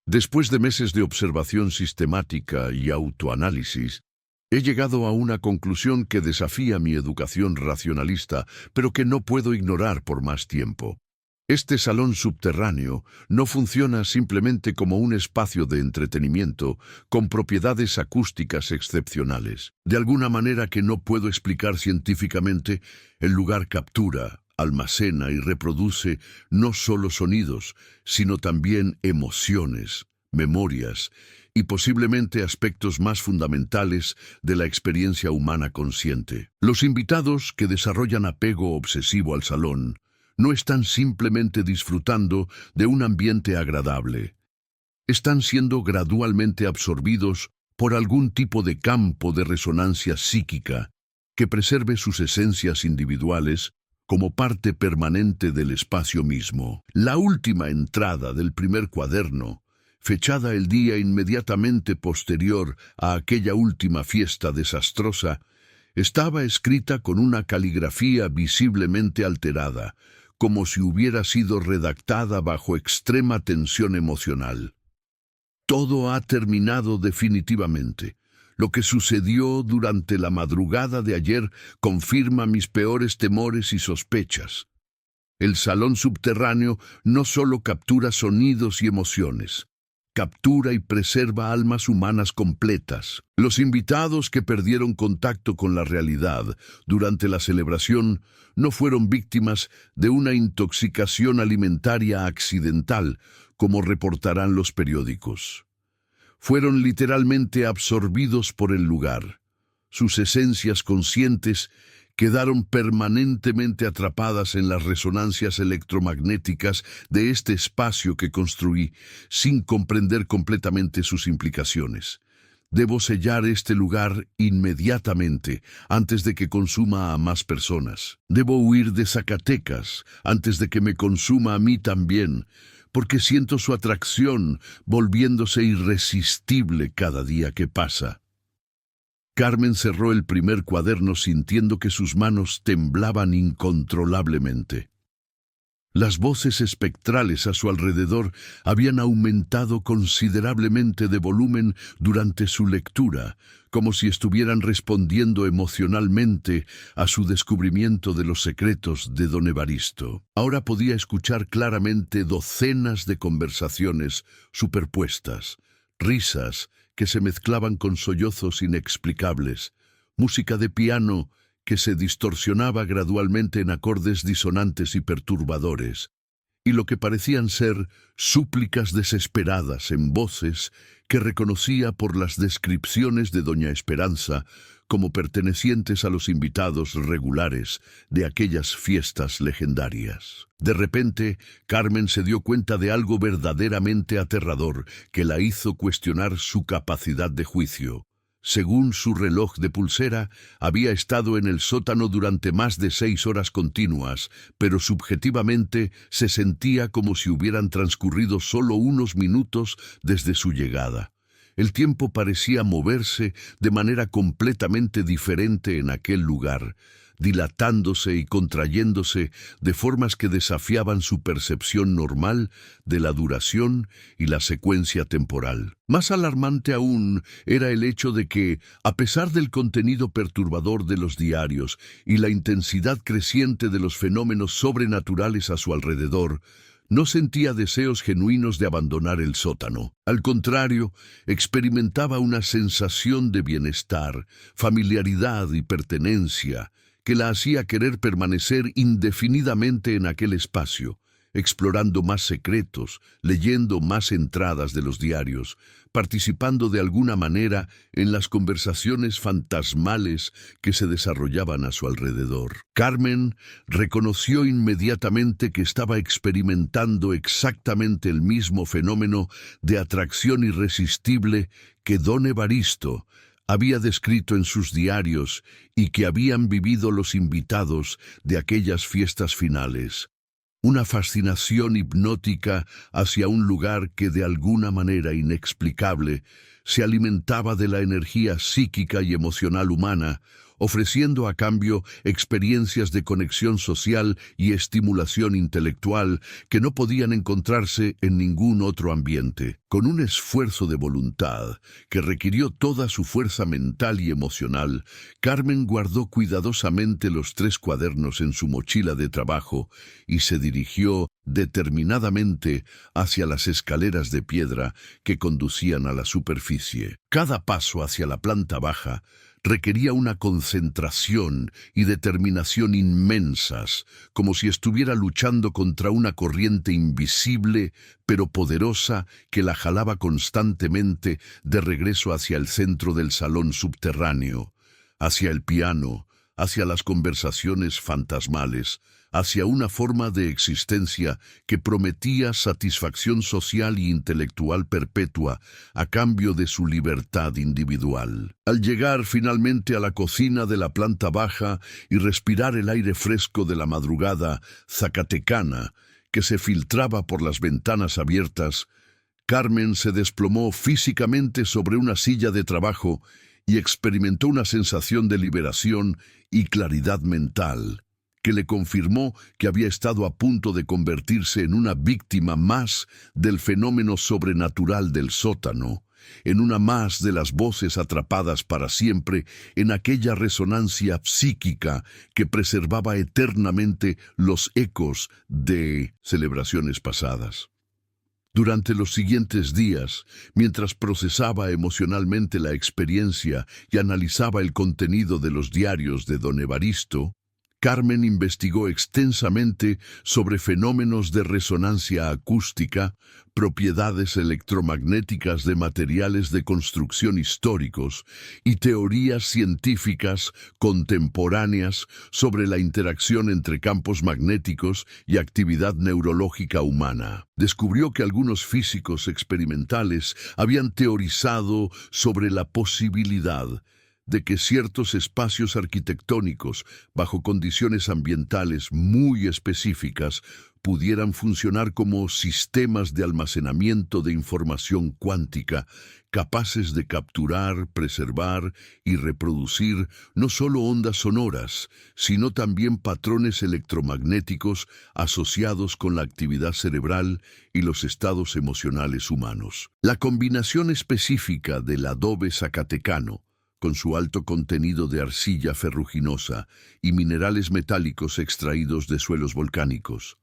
[SPEAKER 1] Después de meses de observación sistemática y autoanálisis, he llegado a una conclusión que desafía mi educación racionalista, pero que no puedo ignorar por más tiempo. Este salón subterráneo no funciona simplemente como un espacio de entretenimiento con propiedades acústicas excepcionales. De alguna manera que no puedo explicar científicamente, el lugar captura, almacena y reproduce no solo sonidos, sino también emociones, memorias y posiblemente aspectos más fundamentales de la experiencia humana consciente. Los invitados que desarrollan apego obsesivo al salón no están simplemente disfrutando de un ambiente agradable. Están siendo gradualmente absorbidos por algún tipo de campo de resonancia psíquica que preserve sus esencias individuales como parte permanente del espacio mismo. La última entrada del primer cuaderno, fechada el día inmediatamente posterior a aquella última fiesta desastrosa, estaba escrita con una caligrafía visiblemente alterada, como si hubiera sido redactada bajo extrema tensión emocional. Todo ha terminado definitivamente. Lo que sucedió durante la madrugada de ayer confirma mis peores temores y sospechas. El salón subterráneo no solo captura sonidos y emociones, captura y preserva almas humanas completas. Los invitados que perdieron contacto con la realidad durante la celebración no fueron víctimas de una intoxicación alimentaria accidental, como reportarán los periódicos. Fueron literalmente absorbidos por el lugar. Sus esencias conscientes quedaron permanentemente atrapadas en las resonancias electromagnéticas de este espacio que construí, sin comprender completamente sus implicaciones. Debo sellar este lugar inmediatamente, antes de que consuma a más personas. Debo huir de Zacatecas, antes de que me consuma a mí también, porque siento su atracción volviéndose irresistible cada día que pasa. Carmen cerró el primer cuaderno sintiendo que sus manos temblaban incontrolablemente. Las voces espectrales a su alrededor habían aumentado considerablemente de volumen durante su lectura, como si estuvieran respondiendo emocionalmente a su descubrimiento de los secretos de don Evaristo. Ahora podía escuchar claramente docenas de conversaciones superpuestas, risas que se mezclaban con sollozos inexplicables, música de piano que se distorsionaba gradualmente en acordes disonantes y perturbadores, y lo que parecían ser súplicas desesperadas en voces que reconocía por las descripciones de doña Esperanza como pertenecientes a los invitados regulares de aquellas fiestas legendarias. De repente, Carmen se dio cuenta de algo verdaderamente aterrador que la hizo cuestionar su capacidad de juicio. Según su reloj de pulsera, había estado en el sótano durante más de 6 horas continuas, pero subjetivamente se sentía como si hubieran transcurrido solo unos minutos desde su llegada. El tiempo parecía moverse de manera completamente diferente en aquel lugar, dilatándose y contrayéndose de formas que desafiaban su percepción normal de la duración y la secuencia temporal. Más alarmante aún era el hecho de que, a pesar del contenido perturbador de los diarios y la intensidad creciente de los fenómenos sobrenaturales a su alrededor, no sentía deseos genuinos de abandonar el sótano. Al contrario, experimentaba una sensación de bienestar, familiaridad y pertenencia que la hacía querer permanecer indefinidamente en aquel espacio, explorando más secretos, leyendo más entradas de los diarios, participando de alguna manera en las conversaciones fantasmales que se desarrollaban a su alrededor. Carmen reconoció inmediatamente que estaba experimentando exactamente el mismo fenómeno de atracción irresistible que don Evaristo había descrito en sus diarios y que habían vivido los invitados de aquellas fiestas finales. Una fascinación hipnótica hacia un lugar que de alguna manera inexplicable se alimentaba de la energía psíquica y emocional humana, ofreciendo a cambio experiencias de conexión social y estimulación intelectual que no podían encontrarse en ningún otro ambiente. Con un esfuerzo de voluntad que requirió toda su fuerza mental y emocional, Carmen guardó cuidadosamente los 3 cuadernos en su mochila de trabajo y se dirigió determinadamente hacia las escaleras de piedra que conducían a la superficie. Cada paso hacia la planta baja requería una concentración y determinación inmensas, como si estuviera luchando contra una corriente invisible pero poderosa que la jalaba constantemente de regreso hacia el centro del salón subterráneo, hacia el piano, hacia las conversaciones fantasmales, hacia una forma de existencia que prometía satisfacción social y intelectual perpetua a cambio de su libertad individual. Al llegar finalmente a la cocina de la planta baja y respirar el aire fresco de la madrugada zacatecana que se filtraba por las ventanas abiertas, Carmen se desplomó físicamente sobre una silla de trabajo y experimentó una sensación de liberación y claridad mental que le confirmó que había estado a punto de convertirse en una víctima más del fenómeno sobrenatural del sótano, en una más de las voces atrapadas para siempre en aquella resonancia psíquica que preservaba eternamente los ecos de celebraciones pasadas. Durante los siguientes días, mientras procesaba emocionalmente la experiencia y analizaba el contenido de los diarios de don Evaristo, Carmen investigó extensamente sobre fenómenos de resonancia acústica, propiedades electromagnéticas de materiales de construcción históricos y teorías científicas contemporáneas sobre la interacción entre campos magnéticos y actividad neurológica humana. Descubrió que algunos físicos experimentales habían teorizado sobre la posibilidad de que ciertos espacios arquitectónicos, bajo condiciones ambientales muy específicas, pudieran funcionar como sistemas de almacenamiento de información cuántica, capaces de capturar, preservar y reproducir no solo ondas sonoras, sino también patrones electromagnéticos asociados con la actividad cerebral y los estados emocionales humanos. La combinación específica del adobe zacatecano, con su alto contenido de arcilla ferruginosa y minerales metálicos extraídos de suelos volcánicos.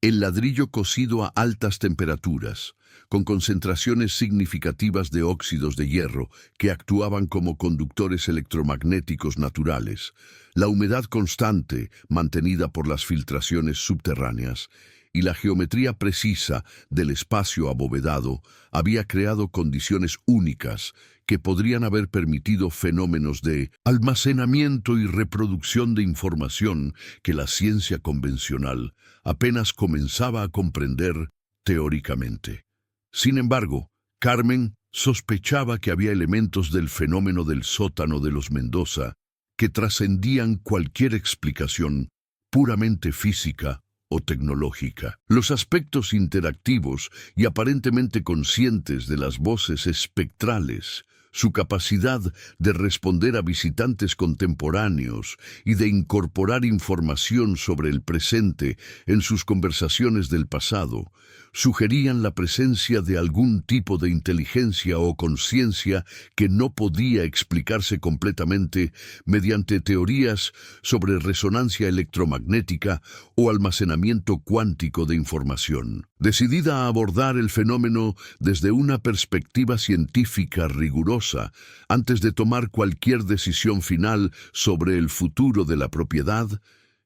[SPEAKER 1] El ladrillo cocido a altas temperaturas, con concentraciones significativas de óxidos de hierro que actuaban como conductores electromagnéticos naturales, la humedad constante mantenida por las filtraciones subterráneas y la geometría precisa del espacio abovedado había creado condiciones únicas que podrían haber permitido fenómenos de almacenamiento y reproducción de información que la ciencia convencional apenas comenzaba a comprender teóricamente. Sin embargo, Carmen sospechaba que había elementos del fenómeno del sótano de los Mendoza que trascendían cualquier explicación puramente física o tecnológica. Los aspectos interactivos y aparentemente conscientes de las voces espectrales, su capacidad de responder a visitantes contemporáneos y de incorporar información sobre el presente en sus conversaciones del pasado, sugerían la presencia de algún tipo de inteligencia o conciencia que no podía explicarse completamente mediante teorías sobre resonancia electromagnética o almacenamiento cuántico de información. Decidida a abordar el fenómeno desde una perspectiva científica rigurosa, antes de tomar cualquier decisión final sobre el futuro de la propiedad,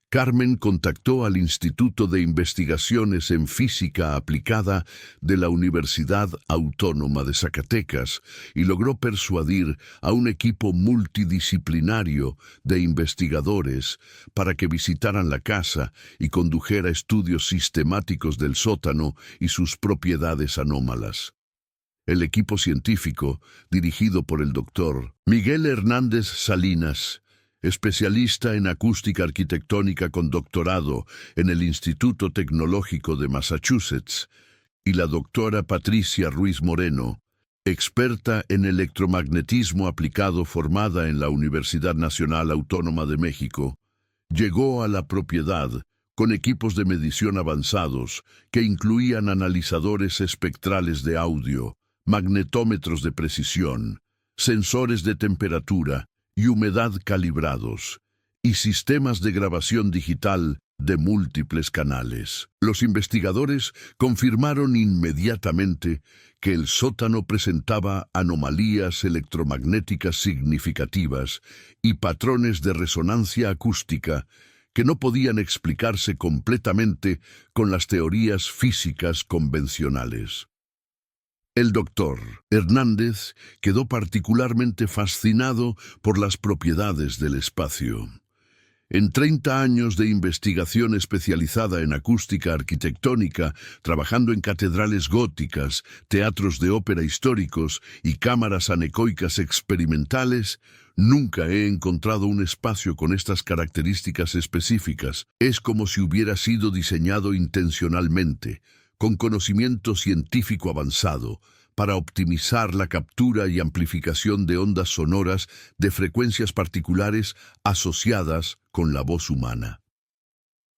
[SPEAKER 1] Carmen contactó al Instituto de Investigaciones en Física Aplicada de la Universidad Autónoma de Zacatecas y logró persuadir a un equipo multidisciplinario de investigadores para que visitaran la casa y condujera estudios sistemáticos del sótano y sus propiedades anómalas. El equipo científico, dirigido por el doctor Miguel Hernández Salinas, especialista en acústica arquitectónica con doctorado en el Instituto Tecnológico de Massachusetts, y la doctora Patricia Ruiz Moreno, experta en electromagnetismo aplicado formada en la Universidad Nacional Autónoma de México, llegó a la propiedad con equipos de medición avanzados que incluían analizadores espectrales de audio, magnetómetros de precisión, sensores de temperatura y humedad calibrados, y sistemas de grabación digital de múltiples canales. Los investigadores confirmaron inmediatamente que el sótano presentaba anomalías electromagnéticas significativas y patrones de resonancia acústica que no podían explicarse completamente con las teorías físicas convencionales. El doctor Hernández quedó particularmente fascinado por las propiedades del espacio. En 30 años de investigación especializada en acústica arquitectónica, trabajando en catedrales góticas, teatros de ópera históricos y cámaras anecoicas experimentales, nunca he encontrado un espacio con estas características específicas. Es como si hubiera sido diseñado intencionalmente, con conocimiento científico avanzado, para optimizar la captura y amplificación de ondas sonoras de frecuencias particulares asociadas con la voz humana.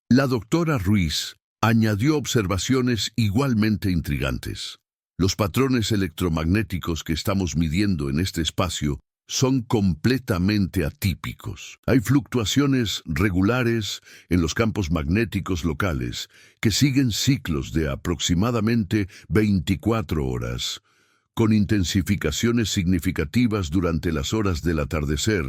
[SPEAKER 1] La doctora Ruiz añadió observaciones igualmente intrigantes. Los patrones electromagnéticos que estamos midiendo en este espacio son completamente atípicos. Hay fluctuaciones regulares en los campos magnéticos locales que siguen ciclos de aproximadamente 24 horas, con intensificaciones significativas durante las horas del atardecer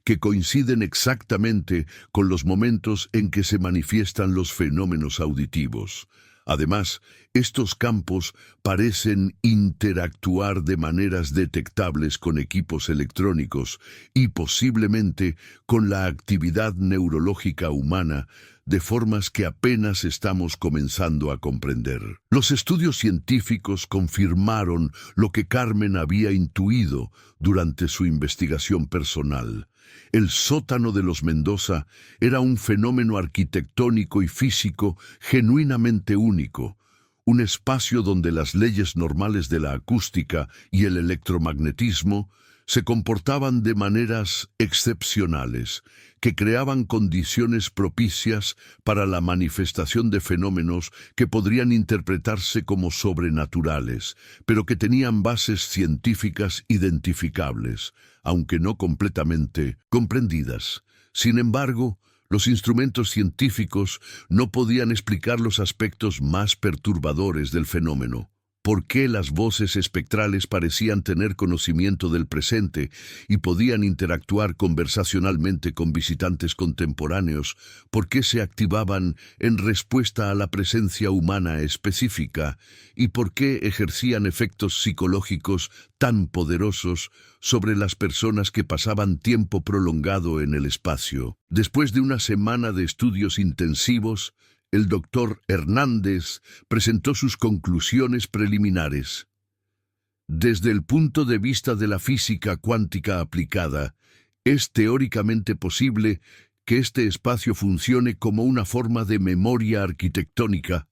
[SPEAKER 1] que coinciden exactamente con los momentos en que se manifiestan los fenómenos auditivos. Además, estos campos parecen interactuar de maneras detectables con equipos electrónicos y posiblemente con la actividad neurológica humana de formas que apenas estamos comenzando a comprender. Los estudios científicos confirmaron lo que Carmen había intuido durante su investigación personal. El sótano de los Mendoza era un fenómeno arquitectónico y físico genuinamente único, un espacio donde las leyes normales de la acústica y el electromagnetismo se comportaban de maneras excepcionales, que creaban condiciones propicias para la manifestación de fenómenos que podrían interpretarse como sobrenaturales, pero que tenían bases científicas identificables, aunque no completamente comprendidas. Sin embargo, los instrumentos científicos no podían explicar los aspectos más perturbadores del fenómeno. ¿Por qué las voces espectrales parecían tener conocimiento del presente y podían interactuar conversacionalmente con visitantes contemporáneos? ¿Por qué se activaban en respuesta a la presencia humana específica? ¿Y por qué ejercían efectos psicológicos tan poderosos sobre las personas que pasaban tiempo prolongado en el espacio? Después de una semana de estudios intensivos, el doctor Hernández presentó sus conclusiones preliminares. Desde el punto de vista de la física cuántica aplicada, es teóricamente posible que este espacio funcione como una forma de memoria arquitectónica,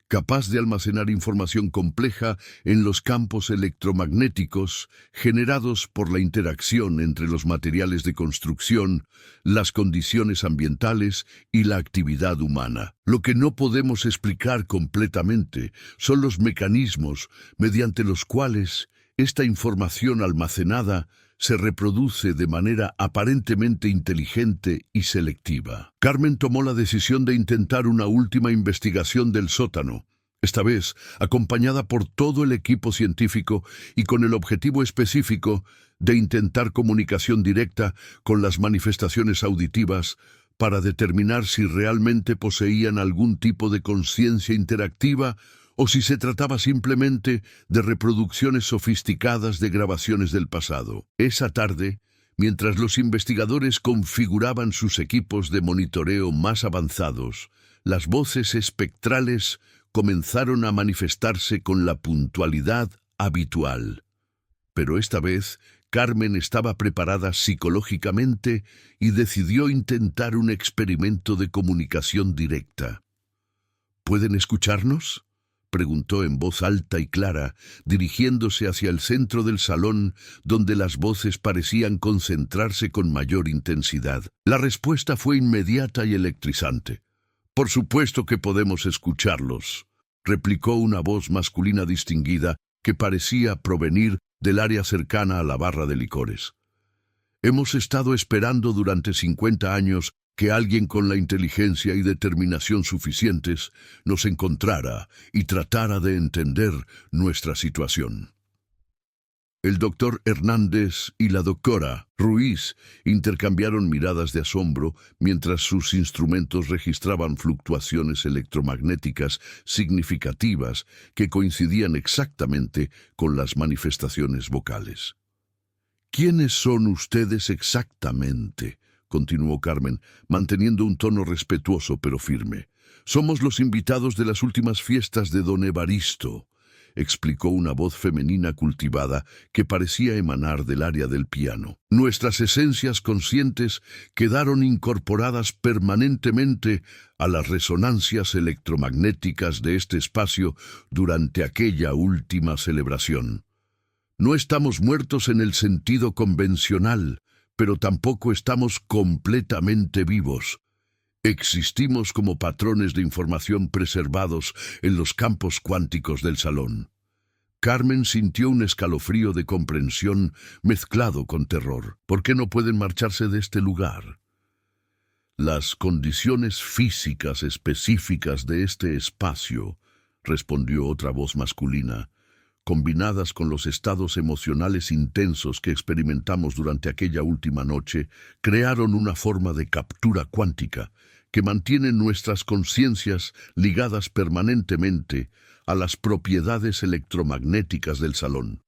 [SPEAKER 1] capaz de almacenar información compleja en los campos electromagnéticos generados por la interacción entre los materiales de construcción, las condiciones ambientales y la actividad humana. Lo que no podemos explicar completamente son los mecanismos mediante los cuales esta información almacenada se reproduce de manera aparentemente inteligente y selectiva. Carmen tomó la decisión de intentar una última investigación del sótano, esta vez acompañada por todo el equipo científico y con el objetivo específico de intentar comunicación directa con las manifestaciones auditivas para determinar si realmente poseían algún tipo de conciencia interactiva o si se trataba simplemente de reproducciones sofisticadas de grabaciones del pasado. Esa tarde, mientras los investigadores configuraban sus equipos de monitoreo más avanzados, las voces espectrales comenzaron a manifestarse con la puntualidad habitual. Pero esta vez, Carmen estaba preparada psicológicamente y decidió intentar un experimento de comunicación directa. ¿Pueden escucharnos?, preguntó en voz alta y clara, dirigiéndose hacia el centro del salón donde las voces parecían concentrarse con mayor intensidad. La respuesta fue inmediata y electrizante. «Por supuesto que podemos escucharlos», replicó una voz masculina distinguida que parecía provenir del área cercana a la barra de licores. «Hemos estado esperando durante 50 años que alguien con la inteligencia y determinación suficientes nos encontrara y tratara de entender nuestra situación». El doctor Hernández y la doctora Ruiz intercambiaron miradas de asombro mientras sus instrumentos registraban fluctuaciones electromagnéticas significativas que coincidían exactamente con las manifestaciones vocales. «¿Quiénes son ustedes exactamente?», continuó Carmen, manteniendo un tono respetuoso pero firme. «Somos los invitados de las últimas fiestas de don Evaristo», explicó una voz femenina cultivada que parecía emanar del área del piano. «Nuestras esencias conscientes quedaron incorporadas permanentemente a las resonancias electromagnéticas de este espacio durante aquella última celebración. No estamos muertos en el sentido convencional, pero tampoco estamos completamente vivos. Existimos como patrones de información preservados en los campos cuánticos del salón. Carmen sintió un escalofrío de comprensión mezclado con terror. ¿Por qué no pueden marcharse de este lugar? Las condiciones físicas específicas de este espacio, respondió otra voz masculina, combinadas con los estados emocionales intensos que experimentamos durante aquella última noche, crearon una forma de captura cuántica que mantiene nuestras conciencias ligadas permanentemente a las propiedades electromagnéticas del salón.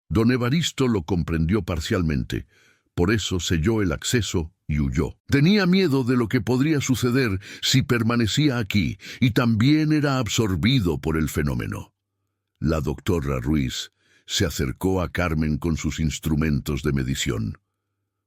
[SPEAKER 1] Don Evaristo lo comprendió parcialmente, por eso selló el acceso y huyó. Tenía miedo de lo que podría suceder si permanecía aquí, y también era absorbido por el fenómeno. La doctora Ruiz se acercó a Carmen con sus instrumentos de medición.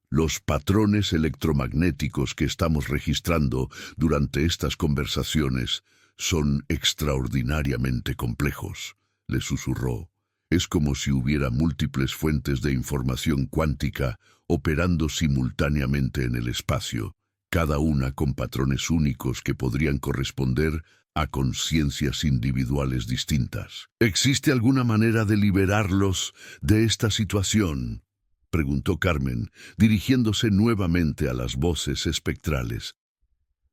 [SPEAKER 1] Los patrones electromagnéticos que estamos registrando durante estas conversaciones son extraordinariamente complejos, le susurró. Es como si hubiera múltiples fuentes de información cuántica operando simultáneamente en el espacio, cada una con patrones únicos que podrían corresponder a conciencias individuales distintas. ¿Existe alguna manera de liberarlos de esta situación?, preguntó Carmen, dirigiéndose nuevamente a las voces espectrales.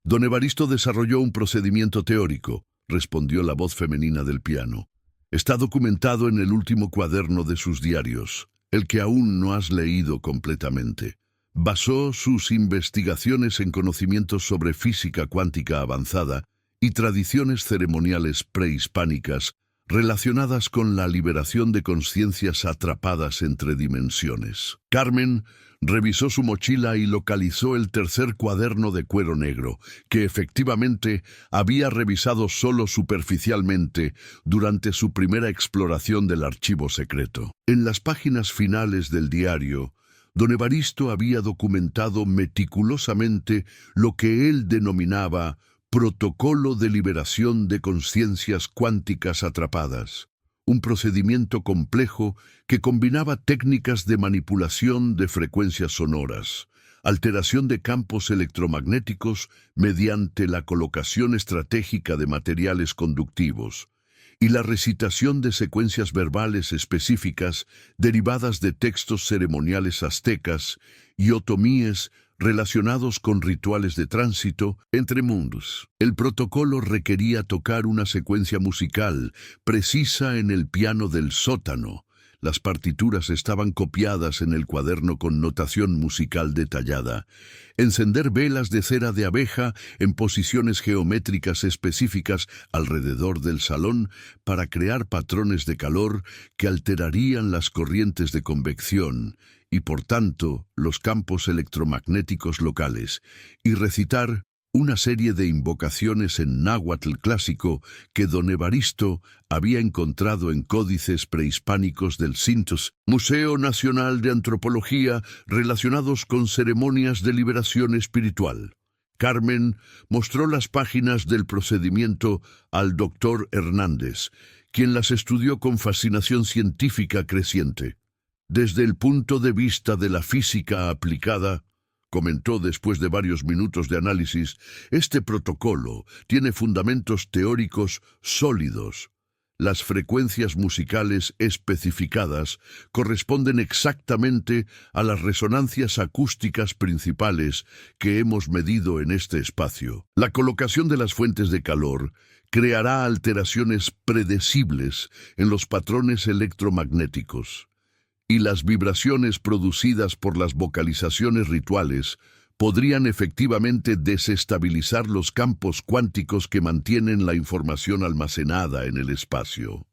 [SPEAKER 1] Don Evaristo desarrolló un procedimiento teórico, respondió la voz femenina del piano. Está documentado en el último cuaderno de sus diarios, el que aún no has leído completamente. Basó sus investigaciones en conocimientos sobre física cuántica avanzada y tradiciones ceremoniales prehispánicas relacionadas con la liberación de conciencias atrapadas entre dimensiones. Carmen revisó su mochila y localizó el tercer cuaderno de cuero negro, que efectivamente había revisado solo superficialmente durante su primera exploración del archivo secreto. En las páginas finales del diario, don Evaristo había documentado meticulosamente lo que él denominaba protocolo de liberación de conciencias cuánticas atrapadas, un procedimiento complejo que combinaba técnicas de manipulación de frecuencias sonoras, alteración de campos electromagnéticos mediante la colocación estratégica de materiales conductivos, y la recitación de secuencias verbales específicas derivadas de textos ceremoniales aztecas y otomíes relacionados con rituales de tránsito entre mundos. El protocolo requería tocar una secuencia musical precisa en el piano del sótano. Las partituras estaban copiadas en el cuaderno con notación musical detallada. Encender velas de cera de abeja en posiciones geométricas específicas alrededor del salón para crear patrones de calor que alterarían las corrientes de convección y, por tanto, los campos electromagnéticos locales, y recitar una serie de invocaciones en náhuatl clásico que don Evaristo había encontrado en códices prehispánicos del CINTOS, Museo Nacional de Antropología, relacionados con ceremonias de liberación espiritual. Carmen mostró las páginas del procedimiento al doctor Hernández, quien las estudió con fascinación científica creciente. Desde el punto de vista de la física aplicada, comentó después de varios minutos de análisis, este protocolo tiene fundamentos teóricos sólidos. Las frecuencias musicales especificadas corresponden exactamente a las resonancias acústicas principales que hemos medido en este espacio. La colocación de las fuentes de calor creará alteraciones predecibles en los patrones electromagnéticos, y las vibraciones producidas por las vocalizaciones rituales podrían efectivamente desestabilizar los campos cuánticos que mantienen la información almacenada en el espacio.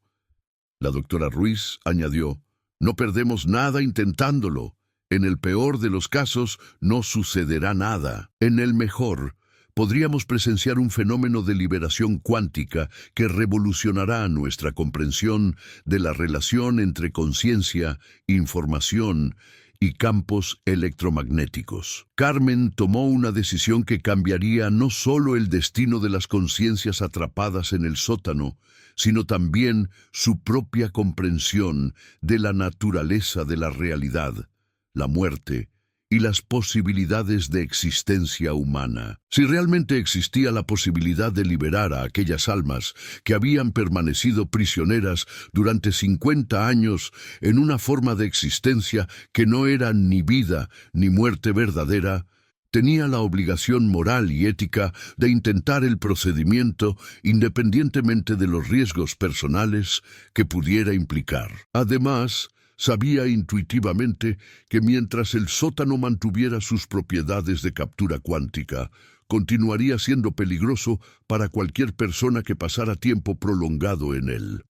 [SPEAKER 1] La doctora Ruiz añadió: no perdemos nada intentándolo. En el peor de los casos no sucederá nada. En el mejor, podríamos presenciar un fenómeno de liberación cuántica que revolucionará nuestra comprensión de la relación entre conciencia, información y campos electromagnéticos. Carmen tomó una decisión que cambiaría no solo el destino de las conciencias atrapadas en el sótano, sino también su propia comprensión de la naturaleza de la realidad, la muerte y las posibilidades de existencia humana. Si realmente existía la posibilidad de liberar a aquellas almas que habían permanecido prisioneras durante 50 años en una forma de existencia que no era ni vida ni muerte verdadera, tenía la obligación moral y ética de intentar el procedimiento independientemente de los riesgos personales que pudiera implicar. Además, sabía intuitivamente que mientras el sótano mantuviera sus propiedades de captura cuántica, continuaría siendo peligroso para cualquier persona que pasara tiempo prolongado en él.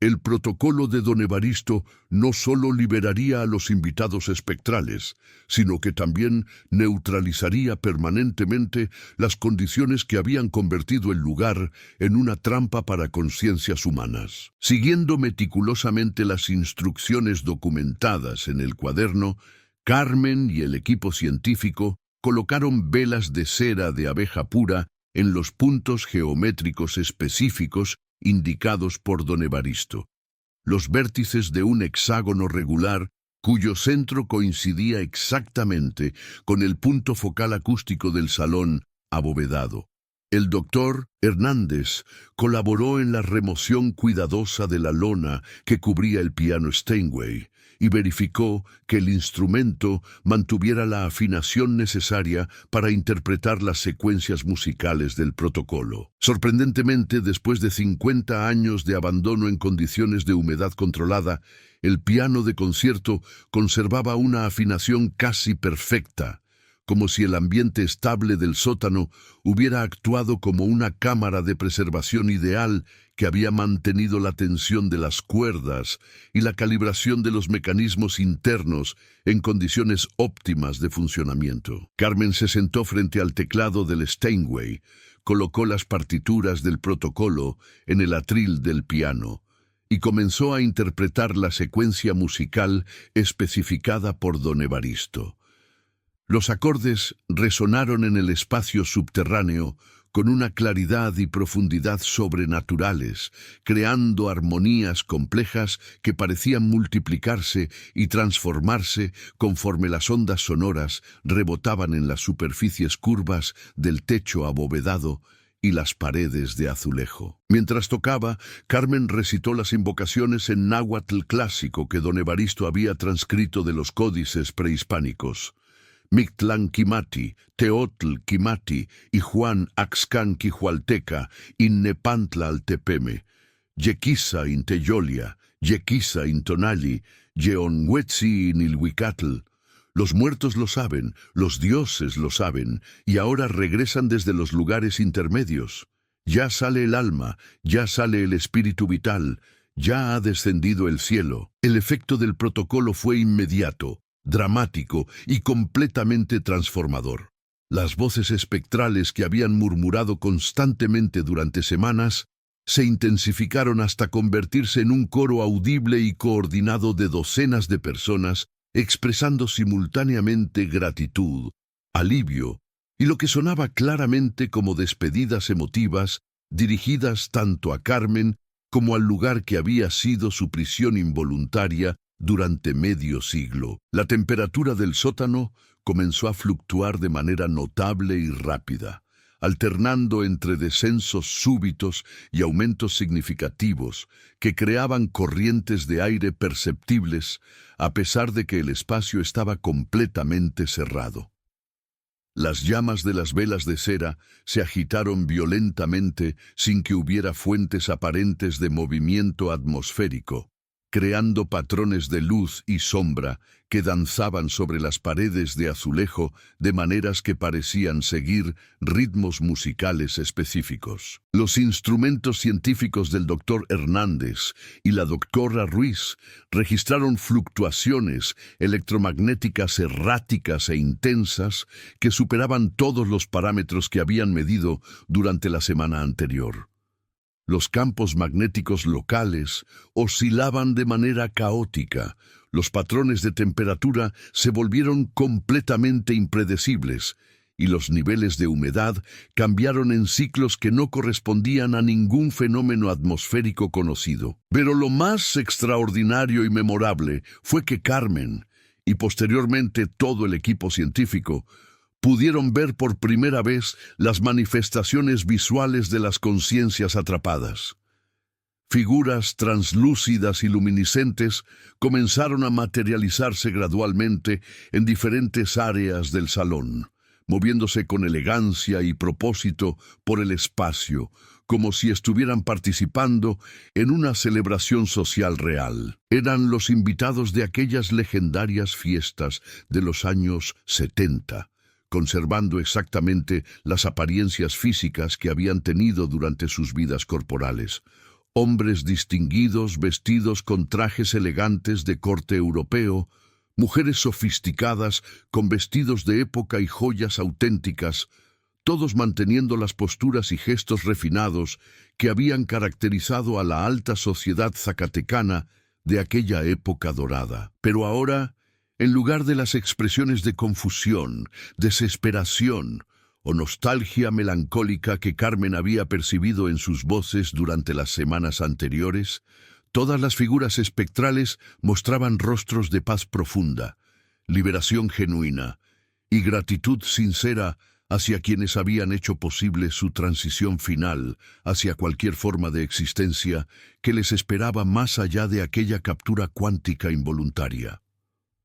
[SPEAKER 1] El protocolo de Don Evaristo no solo liberaría a los invitados espectrales, sino que también neutralizaría permanentemente las condiciones que habían convertido el lugar en una trampa para conciencias humanas. Siguiendo meticulosamente las instrucciones documentadas en el cuaderno, Carmen y el equipo científico colocaron velas de cera de abeja pura en los puntos geométricos específicos indicados por Don Evaristo, los vértices de un hexágono regular cuyo centro coincidía exactamente con el punto focal acústico del salón abovedado. El doctor Hernández colaboró en la remoción cuidadosa de la lona que cubría el piano Steinway y verificó que el instrumento mantuviera la afinación necesaria para interpretar las secuencias musicales del protocolo. Sorprendentemente, después de 50 años de abandono en condiciones de humedad controlada, el piano de concierto conservaba una afinación casi perfecta, como si el ambiente estable del sótano hubiera actuado como una cámara de preservación ideal que había mantenido la tensión de las cuerdas y la calibración de los mecanismos internos en condiciones óptimas de funcionamiento. Carmen se sentó frente al teclado del Steinway, colocó las partituras del protocolo en el atril del piano y comenzó a interpretar la secuencia musical especificada por Don Evaristo. Los acordes resonaron en el espacio subterráneo con una claridad y profundidad sobrenaturales, creando armonías complejas que parecían multiplicarse y transformarse conforme las ondas sonoras rebotaban en las superficies curvas del techo abovedado y las paredes de azulejo. Mientras tocaba, Carmen recitó las invocaciones en náhuatl clásico que Don Evaristo había transcrito de los códices prehispánicos. Mictlán Quimati, Teotl Quimati y Juan Axcán Quijualteca, Innepantla Altepeme, Yequisa Inteyolia, Yequisa Intonali, Yeonhuetzi Inilhuicatl. Los muertos lo saben, los dioses lo saben, y ahora regresan desde los lugares intermedios. Ya sale el alma, ya sale el espíritu vital, ya ha descendido el cielo. El efecto del protocolo fue inmediato, dramático y completamente transformador. Las voces espectrales que habían murmurado constantemente durante semanas se intensificaron hasta convertirse en un coro audible y coordinado de docenas de personas expresando simultáneamente gratitud, alivio y lo que sonaba claramente como despedidas emotivas dirigidas tanto a Carmen como al lugar que había sido su prisión involuntaria durante medio siglo. La temperatura del sótano comenzó a fluctuar de manera notable y rápida, alternando entre descensos súbitos y aumentos significativos que creaban corrientes de aire perceptibles a pesar de que el espacio estaba completamente cerrado. Las llamas de las velas de cera se agitaron violentamente sin que hubiera fuentes aparentes de movimiento atmosférico, creando patrones de luz y sombra que danzaban sobre las paredes de azulejo de maneras que parecían seguir ritmos musicales específicos. Los instrumentos científicos del doctor Hernández y la doctora Ruiz registraron fluctuaciones electromagnéticas erráticas e intensas que superaban todos los parámetros que habían medido durante la semana anterior. Los campos magnéticos locales oscilaban de manera caótica, los patrones de temperatura se volvieron completamente impredecibles y los niveles de humedad cambiaron en ciclos que no correspondían a ningún fenómeno atmosférico conocido. Pero lo más extraordinario y memorable fue que Carmen, y posteriormente todo el equipo científico, pudieron ver por primera vez las manifestaciones visuales de las conciencias atrapadas. Figuras translúcidas y luminiscentes comenzaron a materializarse gradualmente en diferentes áreas del salón, moviéndose con elegancia y propósito por el espacio, como si estuvieran participando en una celebración social real. Eran los invitados de aquellas legendarias fiestas de los años 70, conservando exactamente las apariencias físicas que habían tenido durante sus vidas corporales. Hombres distinguidos vestidos con trajes elegantes de corte europeo, mujeres sofisticadas con vestidos de época y joyas auténticas, todos manteniendo las posturas y gestos refinados que habían caracterizado a la alta sociedad zacatecana de aquella época dorada. Pero ahora, en lugar de las expresiones de confusión, desesperación o nostalgia melancólica que Carmen había percibido en sus voces durante las semanas anteriores, todas las figuras espectrales mostraban rostros de paz profunda, liberación genuina y gratitud sincera hacia quienes habían hecho posible su transición final hacia cualquier forma de existencia que les esperaba más allá de aquella captura cuántica involuntaria.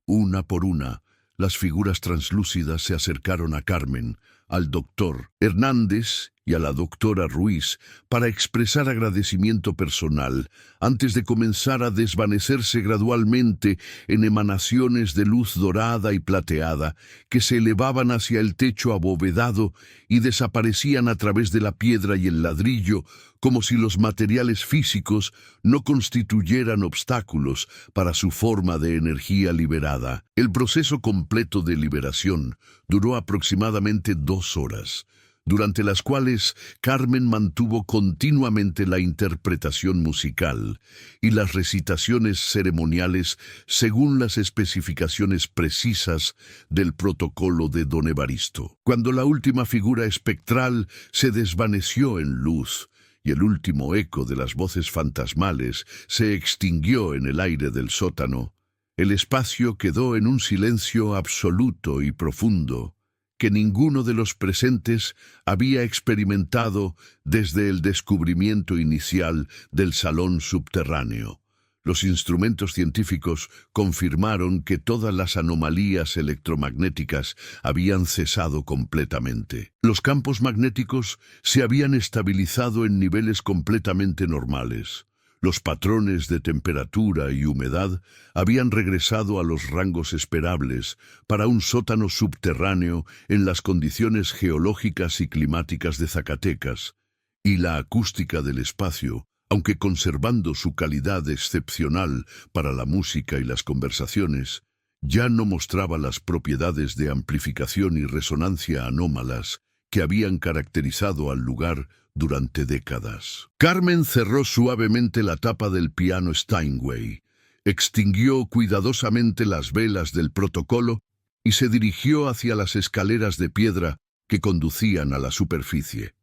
[SPEAKER 1] Una por una, las figuras translúcidas se acercaron a Carmen, al doctor Hernández y a la doctora Ruiz para expresar agradecimiento personal antes de comenzar a desvanecerse gradualmente en emanaciones de luz dorada y plateada que se elevaban hacia el techo abovedado y desaparecían a través de la piedra y el ladrillo, como si los materiales físicos no constituyeran obstáculos para su forma de energía liberada. El proceso completo de liberación duró aproximadamente 2 horas, durante las cuales Carmen mantuvo continuamente la interpretación musical y las recitaciones ceremoniales según las especificaciones precisas del protocolo de don Evaristo. Cuando la última figura espectral se desvaneció en luz y el último eco de las voces fantasmales se extinguió en el aire del sótano, el espacio quedó en un silencio absoluto y profundo que ninguno de los presentes había experimentado desde el descubrimiento inicial del salón subterráneo. Los instrumentos científicos confirmaron que todas las anomalías electromagnéticas habían cesado completamente. Los campos magnéticos se habían estabilizado en niveles completamente normales. Los patrones de temperatura y humedad habían regresado a los rangos esperables para un sótano subterráneo en las condiciones geológicas y climáticas de Zacatecas, y la acústica del espacio, aunque conservando su calidad excepcional para la música y las conversaciones, ya no mostraba las propiedades de amplificación y resonancia anómalas que habían caracterizado al lugar durante décadas. Carmen cerró suavemente la tapa del piano Steinway, extinguió cuidadosamente las velas del protocolo y se dirigió hacia las escaleras de piedra que conducían a la superficie.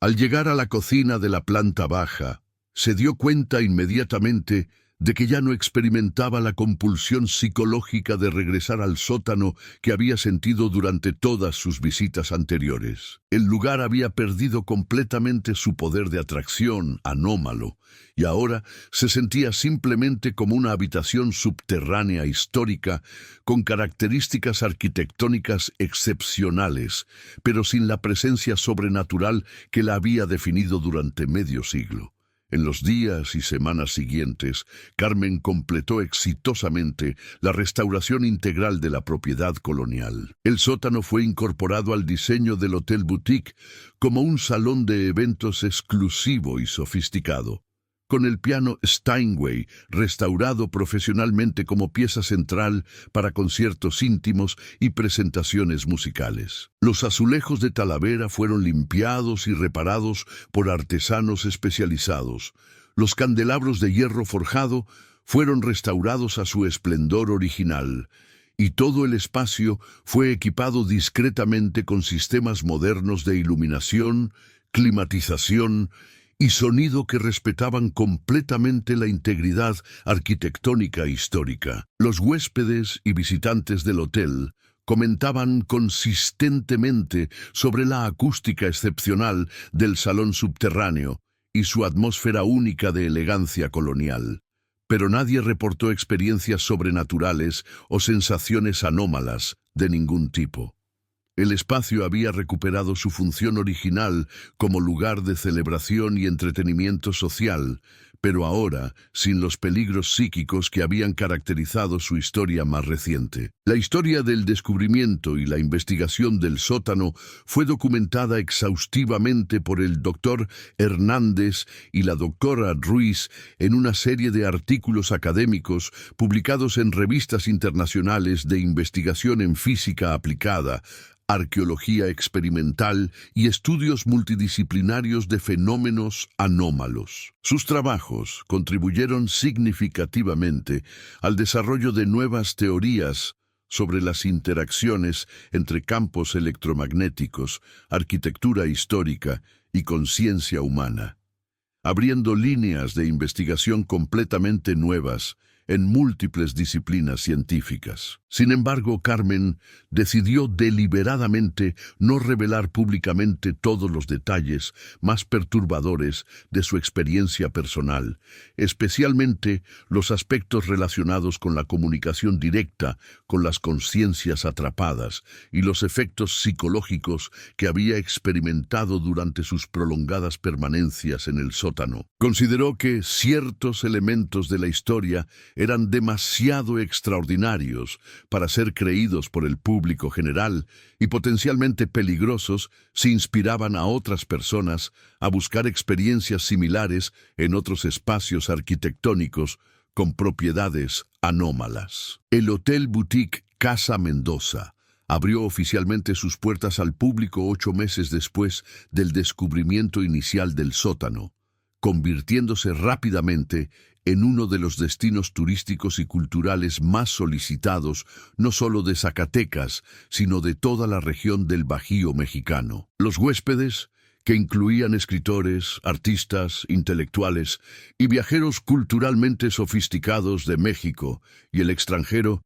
[SPEAKER 1] Al llegar a la cocina de la planta baja, se dio cuenta inmediatamente de que ya no experimentaba la compulsión psicológica de regresar al sótano que había sentido durante todas sus visitas anteriores. El lugar había perdido completamente su poder de atracción anómalo, y ahora se sentía simplemente como una habitación subterránea histórica con características arquitectónicas excepcionales, pero sin la presencia sobrenatural que la había definido durante medio siglo. En los días y semanas siguientes, Carmen completó exitosamente la restauración integral de la propiedad colonial. El sótano fue incorporado al diseño del Hotel Boutique como un salón de eventos exclusivo y sofisticado, con el piano Steinway restaurado profesionalmente como pieza central para conciertos íntimos y presentaciones musicales. Los azulejos de Talavera fueron limpiados y reparados por artesanos especializados. Los candelabros de hierro forjado fueron restaurados a su esplendor original, y todo el espacio fue equipado discretamente con sistemas modernos de iluminación, climatización y sonido que respetaban completamente la integridad arquitectónica e histórica. Los huéspedes y visitantes del hotel comentaban consistentemente sobre la acústica excepcional del salón subterráneo y su atmósfera única de elegancia colonial. Pero nadie reportó experiencias sobrenaturales o sensaciones anómalas de ningún tipo. El espacio había recuperado su función original como lugar de celebración y entretenimiento social, pero ahora sin los peligros psíquicos que habían caracterizado su historia más reciente. La historia del descubrimiento y la investigación del sótano fue documentada exhaustivamente por el doctor Hernández y la doctora Ruiz en una serie de artículos académicos publicados en revistas internacionales de investigación en física aplicada, arqueología experimental y estudios multidisciplinarios de fenómenos anómalos. Sus trabajos contribuyeron significativamente al desarrollo de nuevas teorías sobre las interacciones entre campos electromagnéticos, arquitectura histórica y conciencia humana, abriendo líneas de investigación completamente nuevas en múltiples disciplinas científicas. Sin embargo, Carmen decidió deliberadamente no revelar públicamente todos los detalles más perturbadores de su experiencia personal, especialmente los aspectos relacionados con la comunicación directa con las conciencias atrapadas y los efectos psicológicos que había experimentado durante sus prolongadas permanencias en el sótano. Consideró que ciertos elementos de la historia eran demasiado extraordinarios para ser creídos por el público general y potencialmente peligrosos si inspiraban a otras personas a buscar experiencias similares en otros espacios arquitectónicos con propiedades anómalas. El Hotel Boutique Casa Mendoza abrió oficialmente sus puertas al público 8 meses después del descubrimiento inicial del sótano, convirtiéndose rápidamente en uno de los destinos turísticos y culturales más solicitados, no solo de Zacatecas, sino de toda la región del Bajío mexicano. Los huéspedes, que incluían escritores, artistas, intelectuales y viajeros culturalmente sofisticados de México y el extranjero,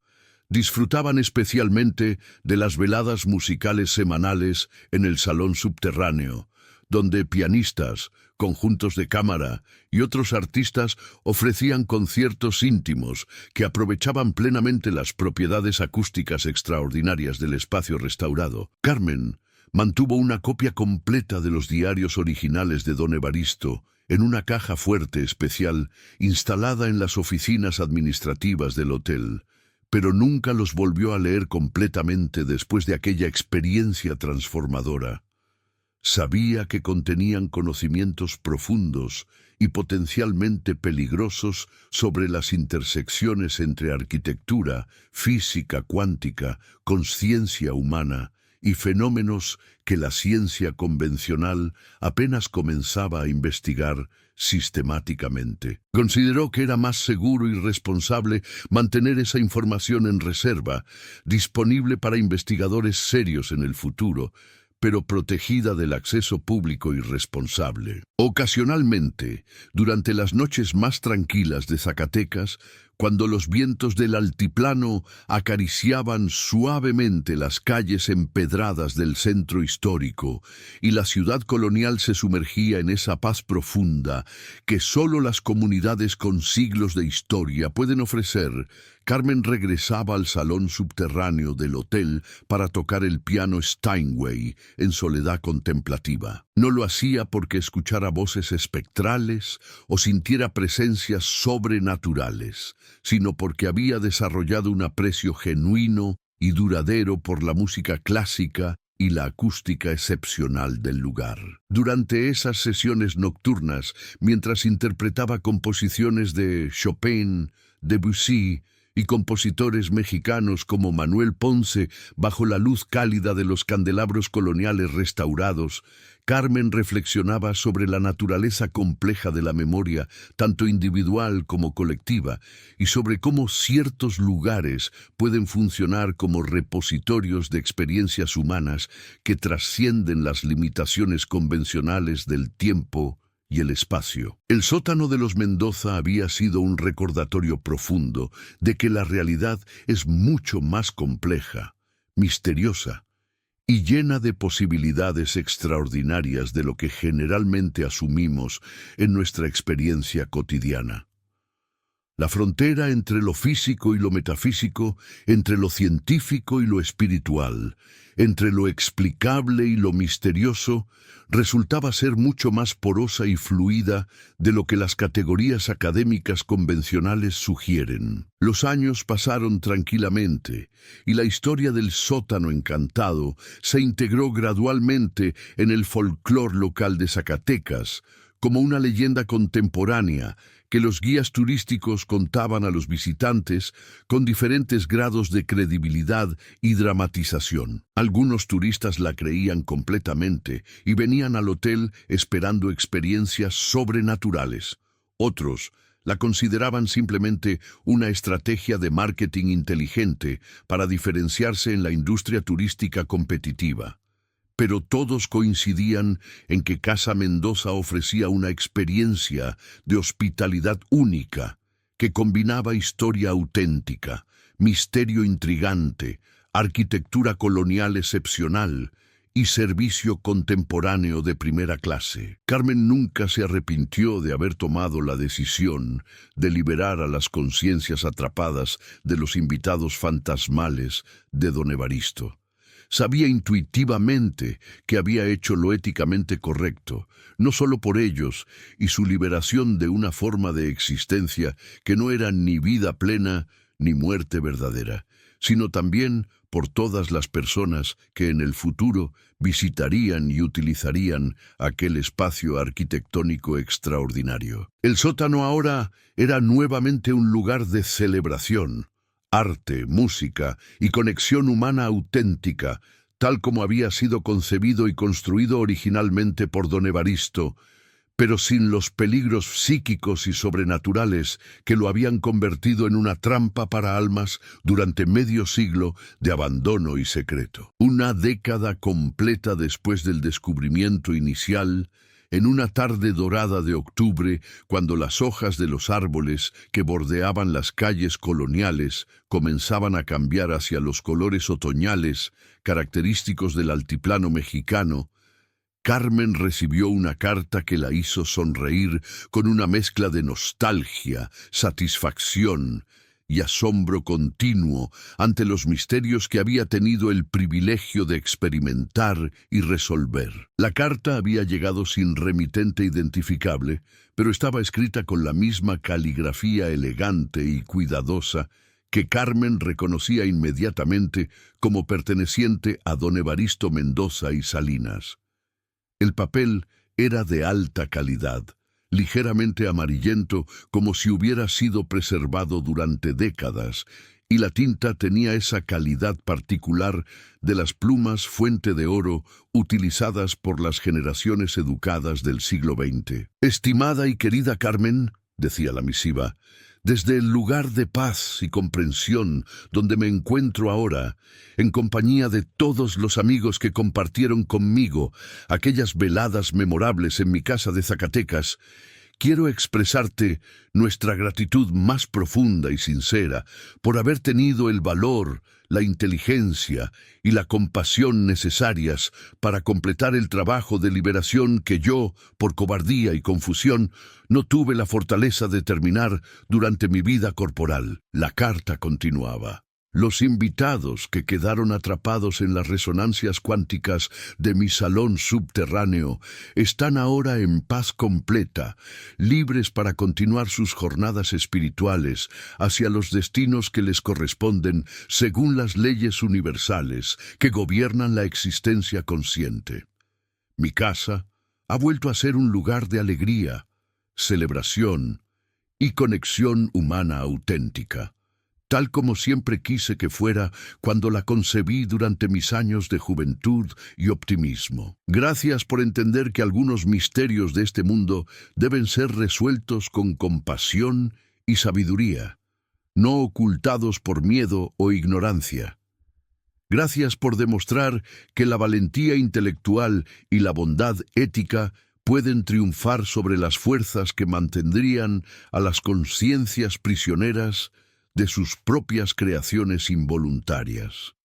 [SPEAKER 1] disfrutaban especialmente de las veladas musicales semanales en el salón subterráneo, donde pianistas, conjuntos de cámara y otros artistas ofrecían conciertos íntimos que aprovechaban plenamente las propiedades acústicas extraordinarias del espacio restaurado. Carmen mantuvo una copia completa de los diarios originales de Don Evaristo en una caja fuerte especial instalada en las oficinas administrativas del hotel, pero nunca los volvió a leer completamente después de aquella experiencia transformadora. Sabía que contenían conocimientos profundos y potencialmente peligrosos sobre las intersecciones entre arquitectura, física cuántica, conciencia humana y fenómenos que la ciencia convencional apenas comenzaba a investigar sistemáticamente. Consideró que era más seguro y responsable mantener esa información en reserva, disponible para investigadores serios en el futuro, pero protegida del acceso público irresponsable. Ocasionalmente, durante las noches más tranquilas de Zacatecas, cuando los vientos del altiplano acariciaban suavemente las calles empedradas del centro histórico y la ciudad colonial se sumergía en esa paz profunda que solo las comunidades con siglos de historia pueden ofrecer, Carmen regresaba al salón subterráneo del hotel para tocar el piano Steinway en soledad contemplativa. No lo hacía porque escuchara voces espectrales o sintiera presencias sobrenaturales, sino porque había desarrollado un aprecio genuino y duradero por la música clásica y la acústica excepcional del lugar. Durante esas sesiones nocturnas, mientras interpretaba composiciones de Chopin, Debussy y compositores mexicanos como Manuel Ponce bajo la luz cálida de los candelabros coloniales restaurados, Carmen reflexionaba sobre la naturaleza compleja de la memoria, tanto individual como colectiva, y sobre cómo ciertos lugares pueden funcionar como repositorios de experiencias humanas que trascienden las limitaciones convencionales del tiempo y el espacio. El sótano de los Mendoza había sido un recordatorio profundo de que la realidad es mucho más compleja, misteriosa y llena de posibilidades extraordinarias de lo que generalmente asumimos en nuestra experiencia cotidiana. La frontera entre lo físico y lo metafísico, entre lo científico y lo espiritual, entre lo explicable y lo misterioso, resultaba ser mucho más porosa y fluida de lo que las categorías académicas convencionales sugieren. Los años pasaron tranquilamente, y la historia del sótano encantado se integró gradualmente en el folclore local de Zacatecas, como una leyenda contemporánea que los guías turísticos contaban a los visitantes con diferentes grados de credibilidad y dramatización. Algunos turistas la creían completamente y venían al hotel esperando experiencias sobrenaturales. Otros la consideraban simplemente una estrategia de marketing inteligente para diferenciarse en la industria turística competitiva. Pero todos coincidían en que Casa Mendoza ofrecía una experiencia de hospitalidad única, que combinaba historia auténtica, misterio intrigante, arquitectura colonial excepcional y servicio contemporáneo de primera clase. Carmen nunca se arrepintió de haber tomado la decisión de liberar a las conciencias atrapadas de los invitados fantasmales de don Evaristo. Sabía intuitivamente que había hecho lo éticamente correcto, no solo por ellos y su liberación de una forma de existencia que no era ni vida plena ni muerte verdadera, sino también por todas las personas que en el futuro visitarían y utilizarían aquel espacio arquitectónico extraordinario. El sótano ahora era nuevamente un lugar de celebración, arte, música y conexión humana auténtica, tal como había sido concebido y construido originalmente por don Evaristo, pero sin los peligros psíquicos y sobrenaturales que lo habían convertido en una trampa para almas durante medio siglo de abandono y secreto. Una década completa después del descubrimiento inicial, en una tarde dorada de octubre, cuando las hojas de los árboles que bordeaban las calles coloniales comenzaban a cambiar hacia los colores otoñales característicos del altiplano mexicano, Carmen recibió una carta que la hizo sonreír con una mezcla de nostalgia, satisfacción y asombro continuo ante los misterios que había tenido el privilegio de experimentar y resolver. La carta había llegado sin remitente identificable, pero estaba escrita con la misma caligrafía elegante y cuidadosa que Carmen reconocía inmediatamente como perteneciente a don Evaristo Mendoza y Salinas. El papel era de alta calidad, ligeramente amarillento como si hubiera sido preservado durante décadas, y la tinta tenía esa calidad particular de las plumas fuente de oro utilizadas por las generaciones educadas del siglo XX. «Estimada y querida Carmen», decía la misiva, «desde el lugar de paz y comprensión donde me encuentro ahora, en compañía de todos los amigos que compartieron conmigo aquellas veladas memorables en mi casa de Zacatecas, quiero expresarte nuestra gratitud más profunda y sincera por haber tenido el valor, la inteligencia y la compasión necesarias para completar el trabajo de liberación que yo, por cobardía y confusión, no tuve la fortaleza de terminar durante mi vida corporal». La carta continuaba. «Los invitados que quedaron atrapados en las resonancias cuánticas de mi salón subterráneo están ahora en paz completa, libres para continuar sus jornadas espirituales hacia los destinos que les corresponden según las leyes universales que gobiernan la existencia consciente. Mi casa ha vuelto a ser un lugar de alegría, celebración y conexión humana auténtica, tal como siempre quise que fuera cuando la concebí durante mis años de juventud y optimismo. Gracias por entender que algunos misterios de este mundo deben ser resueltos con compasión y sabiduría, no ocultados por miedo o ignorancia. Gracias por demostrar que la valentía intelectual y la bondad ética pueden triunfar sobre las fuerzas que mantendrían a las conciencias prisioneras de sus propias creaciones involuntarias.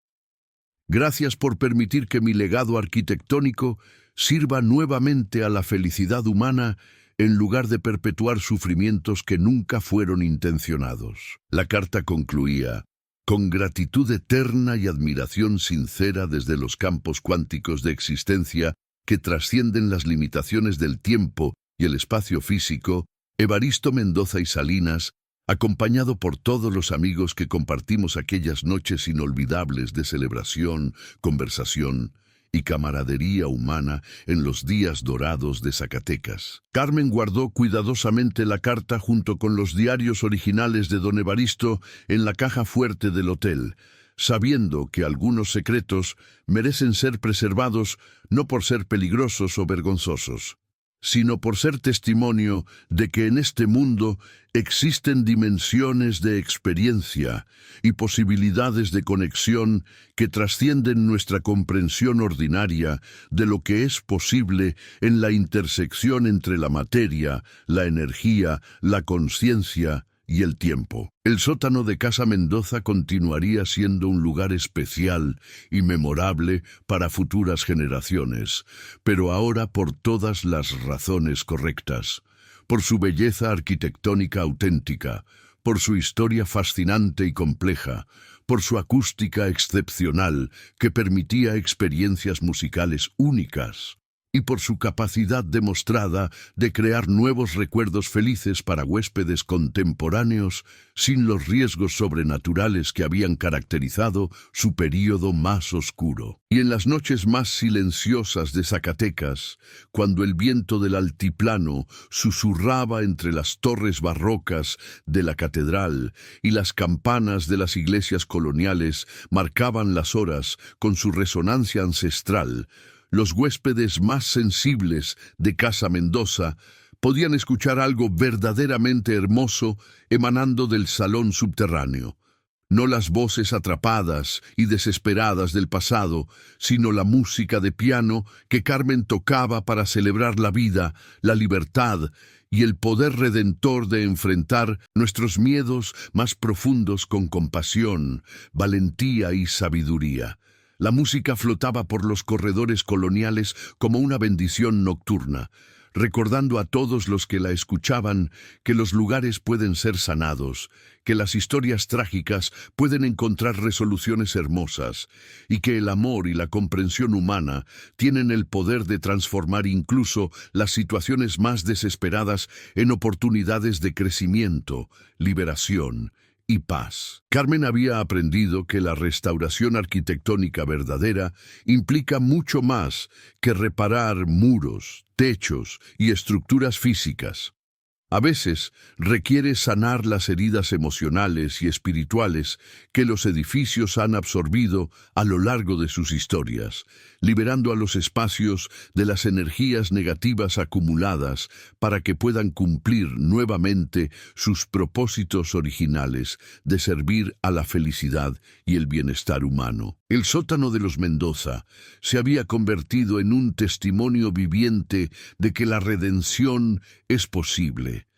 [SPEAKER 1] Gracias por permitir que mi legado arquitectónico sirva nuevamente a la felicidad humana en lugar de perpetuar sufrimientos que nunca fueron intencionados. La carta concluía: con gratitud eterna y admiración sincera desde los campos cuánticos de existencia que trascienden las limitaciones del tiempo y el espacio físico, Evaristo Mendoza y Salinas, acompañado por todos los amigos que compartimos aquellas noches inolvidables de celebración, conversación y camaradería humana en los días dorados de Zacatecas. Carmen guardó cuidadosamente la carta junto con los diarios originales de don Evaristo en la caja fuerte del hotel, sabiendo que algunos secretos merecen ser preservados no por ser peligrosos o vergonzosos, sino por ser testimonio de que en este mundo existen dimensiones de experiencia y posibilidades de conexión que trascienden nuestra comprensión ordinaria de lo que es posible en la intersección entre la materia, la energía, la conciencia y el tiempo. El sótano de Casa Mendoza continuaría siendo un lugar especial y memorable para futuras generaciones, pero ahora por todas las razones correctas, por su belleza arquitectónica auténtica, por su historia fascinante y compleja, por su acústica excepcional que permitía experiencias musicales únicas, y por su capacidad demostrada de crear nuevos recuerdos felices para huéspedes contemporáneos sin los riesgos sobrenaturales que habían caracterizado su período más oscuro. Y en las noches más silenciosas de Zacatecas, cuando el viento del altiplano susurraba entre las torres barrocas de la catedral y las campanas de las iglesias coloniales marcaban las horas con su resonancia ancestral, los huéspedes más sensibles de Casa Mendoza podían escuchar algo verdaderamente hermoso emanando del salón subterráneo. No las voces atrapadas y desesperadas del pasado, sino la música de piano que Carmen tocaba para celebrar la vida, la libertad y el poder redentor de enfrentar nuestros miedos más profundos con compasión, valentía y sabiduría. La música flotaba por los corredores coloniales como una bendición nocturna, recordando a todos los que la escuchaban que los lugares pueden ser sanados, que las historias trágicas pueden encontrar resoluciones hermosas, y que el amor y la comprensión humana tienen el poder de transformar incluso las situaciones más desesperadas en oportunidades de crecimiento, liberación y paz. Carmen había aprendido que la restauración arquitectónica verdadera implica mucho más que reparar muros, techos y estructuras físicas. A veces requiere sanar las heridas emocionales y espirituales que los edificios han absorbido a lo largo de sus historias, liberando a los espacios de las energías negativas acumuladas para que puedan cumplir nuevamente sus propósitos originales de servir a la felicidad y el bienestar humano. El sótano de los Mendoza se había convertido en un testimonio viviente de que la redención es posible,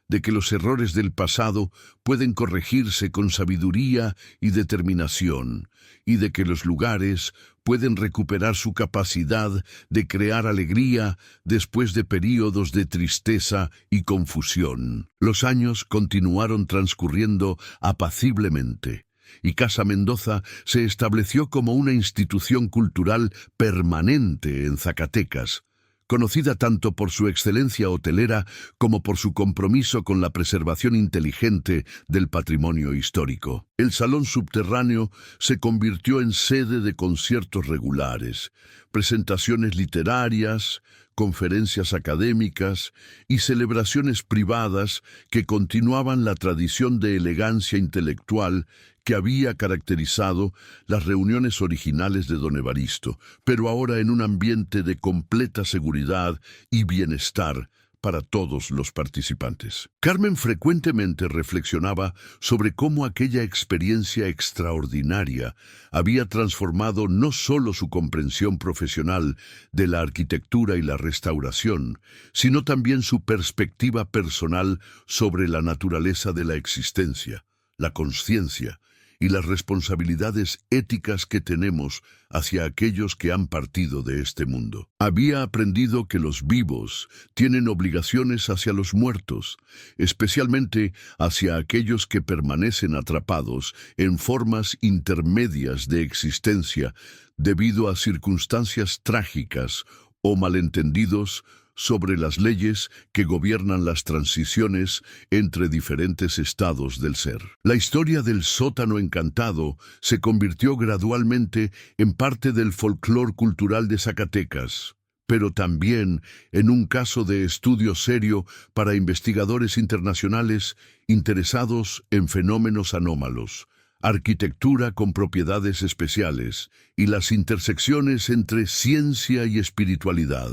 [SPEAKER 1] de que los errores del pasado pueden corregirse con sabiduría y determinación, y de que los lugares pueden recuperar su capacidad de crear alegría después de períodos de tristeza y confusión. Los años continuaron transcurriendo apaciblemente, y Casa Mendoza se estableció como una institución cultural permanente en Zacatecas, conocida tanto por su excelencia hotelera como por su compromiso con la preservación inteligente del patrimonio histórico. El salón subterráneo se convirtió en sede de conciertos regulares, presentaciones literarias, conferencias académicas y celebraciones privadas que continuaban la tradición de elegancia intelectual que había caracterizado las reuniones originales de don Evaristo, pero ahora en un ambiente de completa seguridad y bienestar para todos los participantes. Carmen frecuentemente reflexionaba sobre cómo aquella experiencia extraordinaria había transformado no solo su comprensión profesional de la arquitectura y la restauración, sino también su perspectiva personal sobre la naturaleza de la existencia, la consciencia y las responsabilidades éticas que tenemos hacia aquellos que han partido de este mundo. Había aprendido que los vivos tienen obligaciones hacia los muertos, especialmente hacia aquellos que permanecen atrapados en formas intermedias de existencia debido a circunstancias trágicas o malentendidos sobre las leyes que gobiernan las transiciones entre diferentes estados del ser. La historia del sótano encantado se convirtió gradualmente en parte del folclore cultural de Zacatecas, pero también en un caso de estudio serio para investigadores internacionales interesados en fenómenos anómalos, arquitectura con propiedades especiales y las intersecciones entre ciencia y espiritualidad.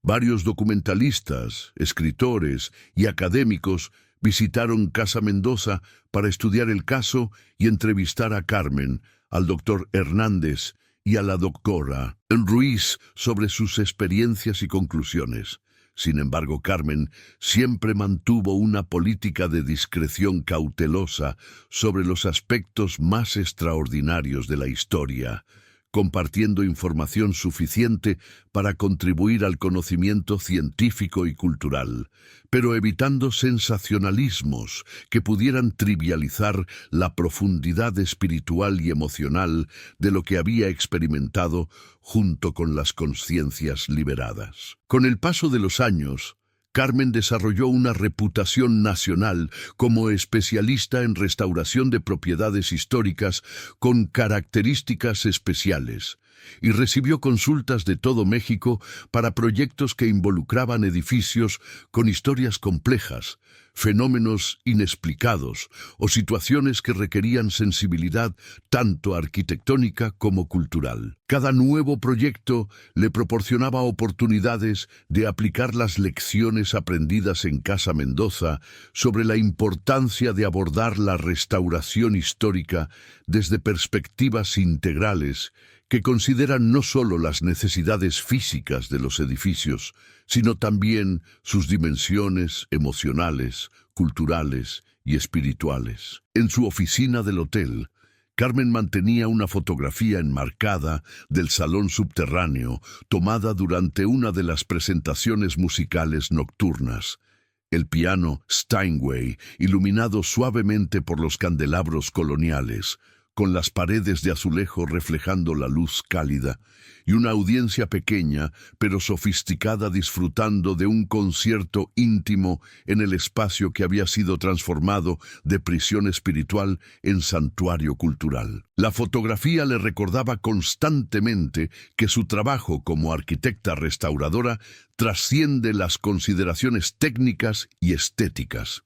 [SPEAKER 1] Varios documentalistas, escritores y académicos visitaron Casa Mendoza para estudiar el caso y entrevistar a Carmen, al doctor Hernández y a la doctora Ruiz sobre sus experiencias y conclusiones. Sin embargo, Carmen siempre mantuvo una política de discreción cautelosa sobre los aspectos más extraordinarios de la historia, compartiendo información suficiente para contribuir al conocimiento científico y cultural, pero evitando sensacionalismos que pudieran trivializar la profundidad espiritual y emocional de lo que había experimentado junto con las conciencias liberadas. Con el paso de los años, Carmen desarrolló una reputación nacional como especialista en restauración de propiedades históricas con características especiales, y recibió consultas de todo México para proyectos que involucraban edificios con historias complejas, fenómenos inexplicados o situaciones que requerían sensibilidad tanto arquitectónica como cultural. Cada nuevo proyecto le proporcionaba oportunidades de aplicar las lecciones aprendidas en Casa Mendoza sobre la importancia de abordar la restauración histórica desde perspectivas integrales que consideran no solo las necesidades físicas de los edificios, sino también sus dimensiones emocionales, culturales y espirituales. En su oficina del hotel, Carmen mantenía una fotografía enmarcada del salón subterráneo, tomada durante una de las presentaciones musicales nocturnas. El piano Steinway, iluminado suavemente por los candelabros coloniales, con las paredes de azulejo reflejando la luz cálida, y una audiencia pequeña pero sofisticada disfrutando de un concierto íntimo en el espacio que había sido transformado de prisión espiritual en santuario cultural. La fotografía le recordaba constantemente que su trabajo como arquitecta restauradora trasciende las consideraciones técnicas y estéticas.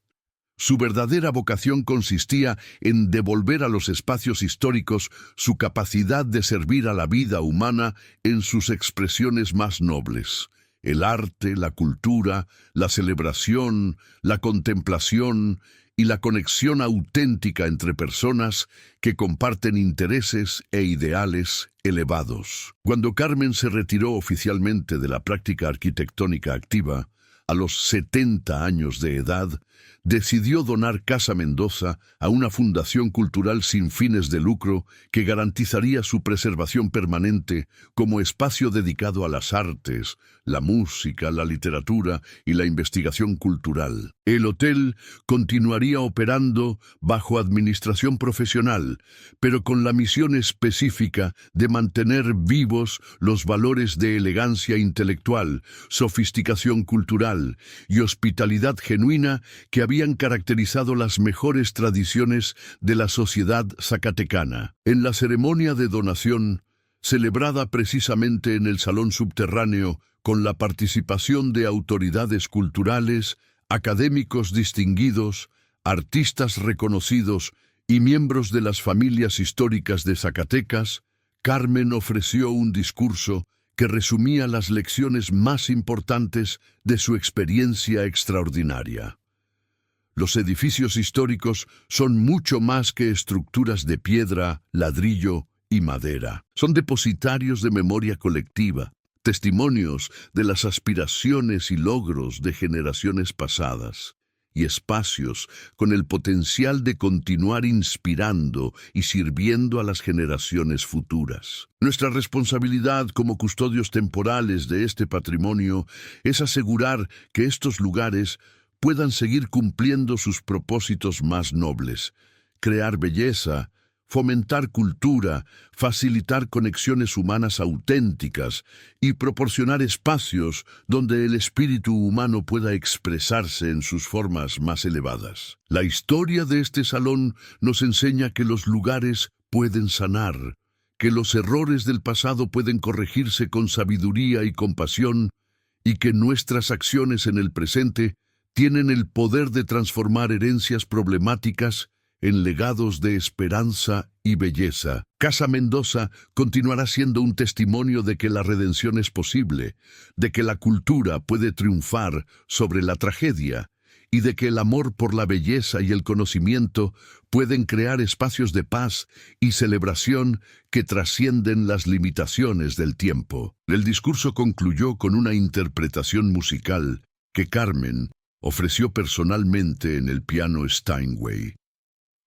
[SPEAKER 1] Su verdadera vocación consistía en devolver a los espacios históricos su capacidad de servir a la vida humana en sus expresiones más nobles: el arte, la cultura, la celebración, la contemplación y la conexión auténtica entre personas que comparten intereses e ideales elevados. Cuando Carmen se retiró oficialmente de la práctica arquitectónica activa, a los 70 años de edad, decidió donar Casa Mendoza a una fundación cultural sin fines de lucro que garantizaría su preservación permanente como espacio dedicado a las artes, la música, la literatura y la investigación cultural. El hotel continuaría operando bajo administración profesional, pero con la misión específica de mantener vivos los valores de elegancia intelectual, sofisticación cultural y hospitalidad genuina que habían caracterizado las mejores tradiciones de la sociedad zacatecana. En la ceremonia de donación, celebrada precisamente en el salón subterráneo con la participación de autoridades culturales, académicos distinguidos, artistas reconocidos y miembros de las familias históricas de Zacatecas, Carmen ofreció un discurso que resumía las lecciones más importantes de su experiencia extraordinaria. Los edificios históricos son mucho más que estructuras de piedra, ladrillo y madera. Son depositarios de memoria colectiva, testimonios de las aspiraciones y logros de generaciones pasadas, y espacios con el potencial de continuar inspirando y sirviendo a las generaciones futuras. Nuestra responsabilidad como custodios temporales de este patrimonio es asegurar que estos lugares puedan seguir cumpliendo sus propósitos más nobles: crear belleza, fomentar cultura, facilitar conexiones humanas auténticas y proporcionar espacios donde el espíritu humano pueda expresarse en sus formas más elevadas. La historia de este salón nos enseña que los lugares pueden sanar, que los errores del pasado pueden corregirse con sabiduría y compasión, y que nuestras acciones en el presente tienen el poder de transformar herencias problemáticas en legados de esperanza y belleza. Casa Mendoza continuará siendo un testimonio de que la redención es posible, de que la cultura puede triunfar sobre la tragedia, y de que el amor por la belleza y el conocimiento pueden crear espacios de paz y celebración que trascienden las limitaciones del tiempo. El discurso concluyó con una interpretación musical que Carmen ofreció personalmente en el piano Steinway,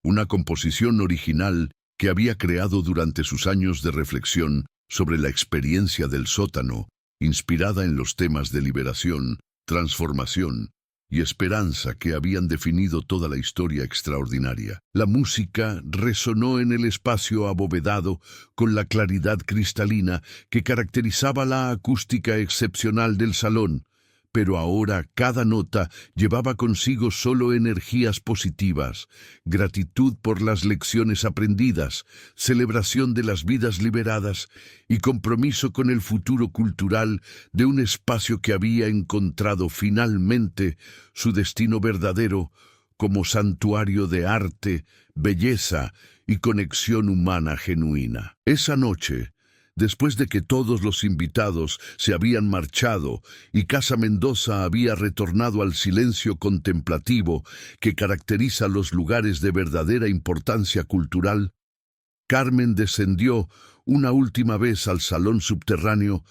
[SPEAKER 1] una composición original que había creado durante sus años de reflexión sobre la experiencia del sótano, inspirada en los temas de liberación, transformación y esperanza que habían definido toda la historia extraordinaria. La música resonó en el espacio abovedado con la claridad cristalina que caracterizaba la acústica excepcional del salón, pero ahora cada nota llevaba consigo solo energías positivas: gratitud por las lecciones aprendidas, celebración de las vidas liberadas y compromiso con el futuro cultural de un espacio que había encontrado finalmente su destino verdadero como santuario de arte, belleza y conexión humana genuina. Esa noche, después de que todos los invitados se habían marchado y Casa Mendoza había retornado al silencio contemplativo que caracteriza los lugares de verdadera importancia cultural, Carmen descendió una última vez al salón subterráneo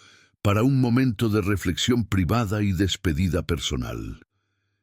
[SPEAKER 1] para un momento de reflexión privada y despedida personal.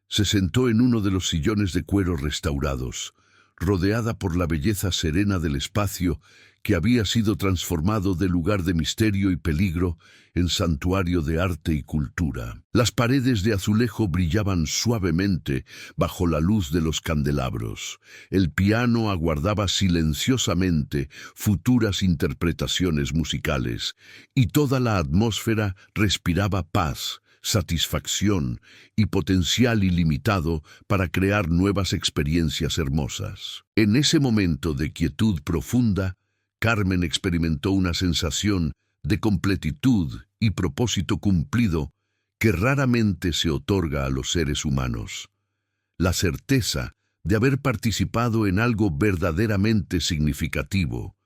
[SPEAKER 1] Se sentó en uno de los sillones de cuero restaurados, rodeada por la belleza serena del espacio que había sido transformado de lugar de misterio y peligro en santuario de arte y cultura. Las paredes de azulejo brillaban suavemente bajo la luz de los candelabros. El piano aguardaba silenciosamente futuras interpretaciones musicales, y toda la atmósfera respiraba paz, satisfacción y potencial ilimitado para crear nuevas experiencias hermosas. En ese momento de quietud profunda, Carmen experimentó una sensación de completitud y propósito cumplido que raramente se otorga a los seres humanos. La certeza de haber participado en algo verdaderamente significativo,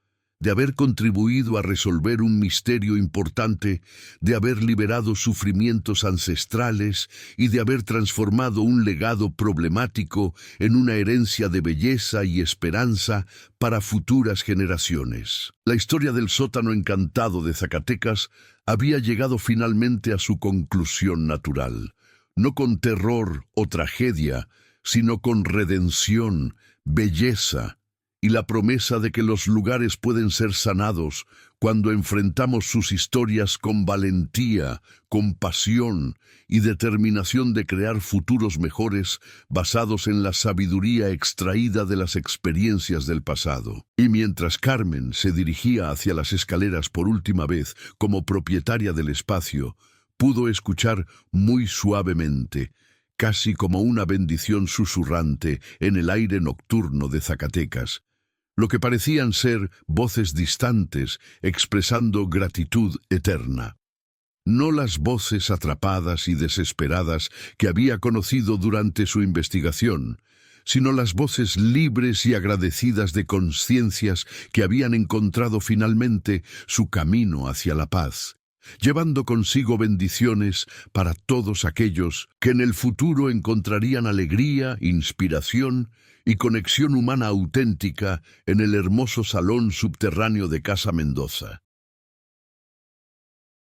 [SPEAKER 1] de haber contribuido a resolver un misterio importante, de haber liberado sufrimientos ancestrales y de haber transformado un legado problemático en una herencia de belleza y esperanza para futuras generaciones. La historia del sótano encantado de Zacatecas había llegado finalmente a su conclusión natural, no con terror o tragedia, sino con redención, belleza y la promesa de que los lugares pueden ser sanados cuando enfrentamos sus historias con valentía, compasión y determinación de crear futuros mejores basados en la sabiduría extraída de las experiencias del pasado. Y mientras Carmen se dirigía hacia las escaleras por última vez como propietaria del espacio, pudo escuchar muy suavemente, casi como una bendición susurrante en el aire nocturno de Zacatecas, lo que parecían ser voces distantes expresando gratitud eterna. No las voces atrapadas y desesperadas que había conocido durante su investigación, sino las voces libres y agradecidas de conciencias que habían encontrado finalmente su camino hacia la paz, llevando consigo bendiciones para todos aquellos que en el futuro encontrarían alegría, inspiración y conexión humana auténtica en el hermoso salón subterráneo de Casa Mendoza.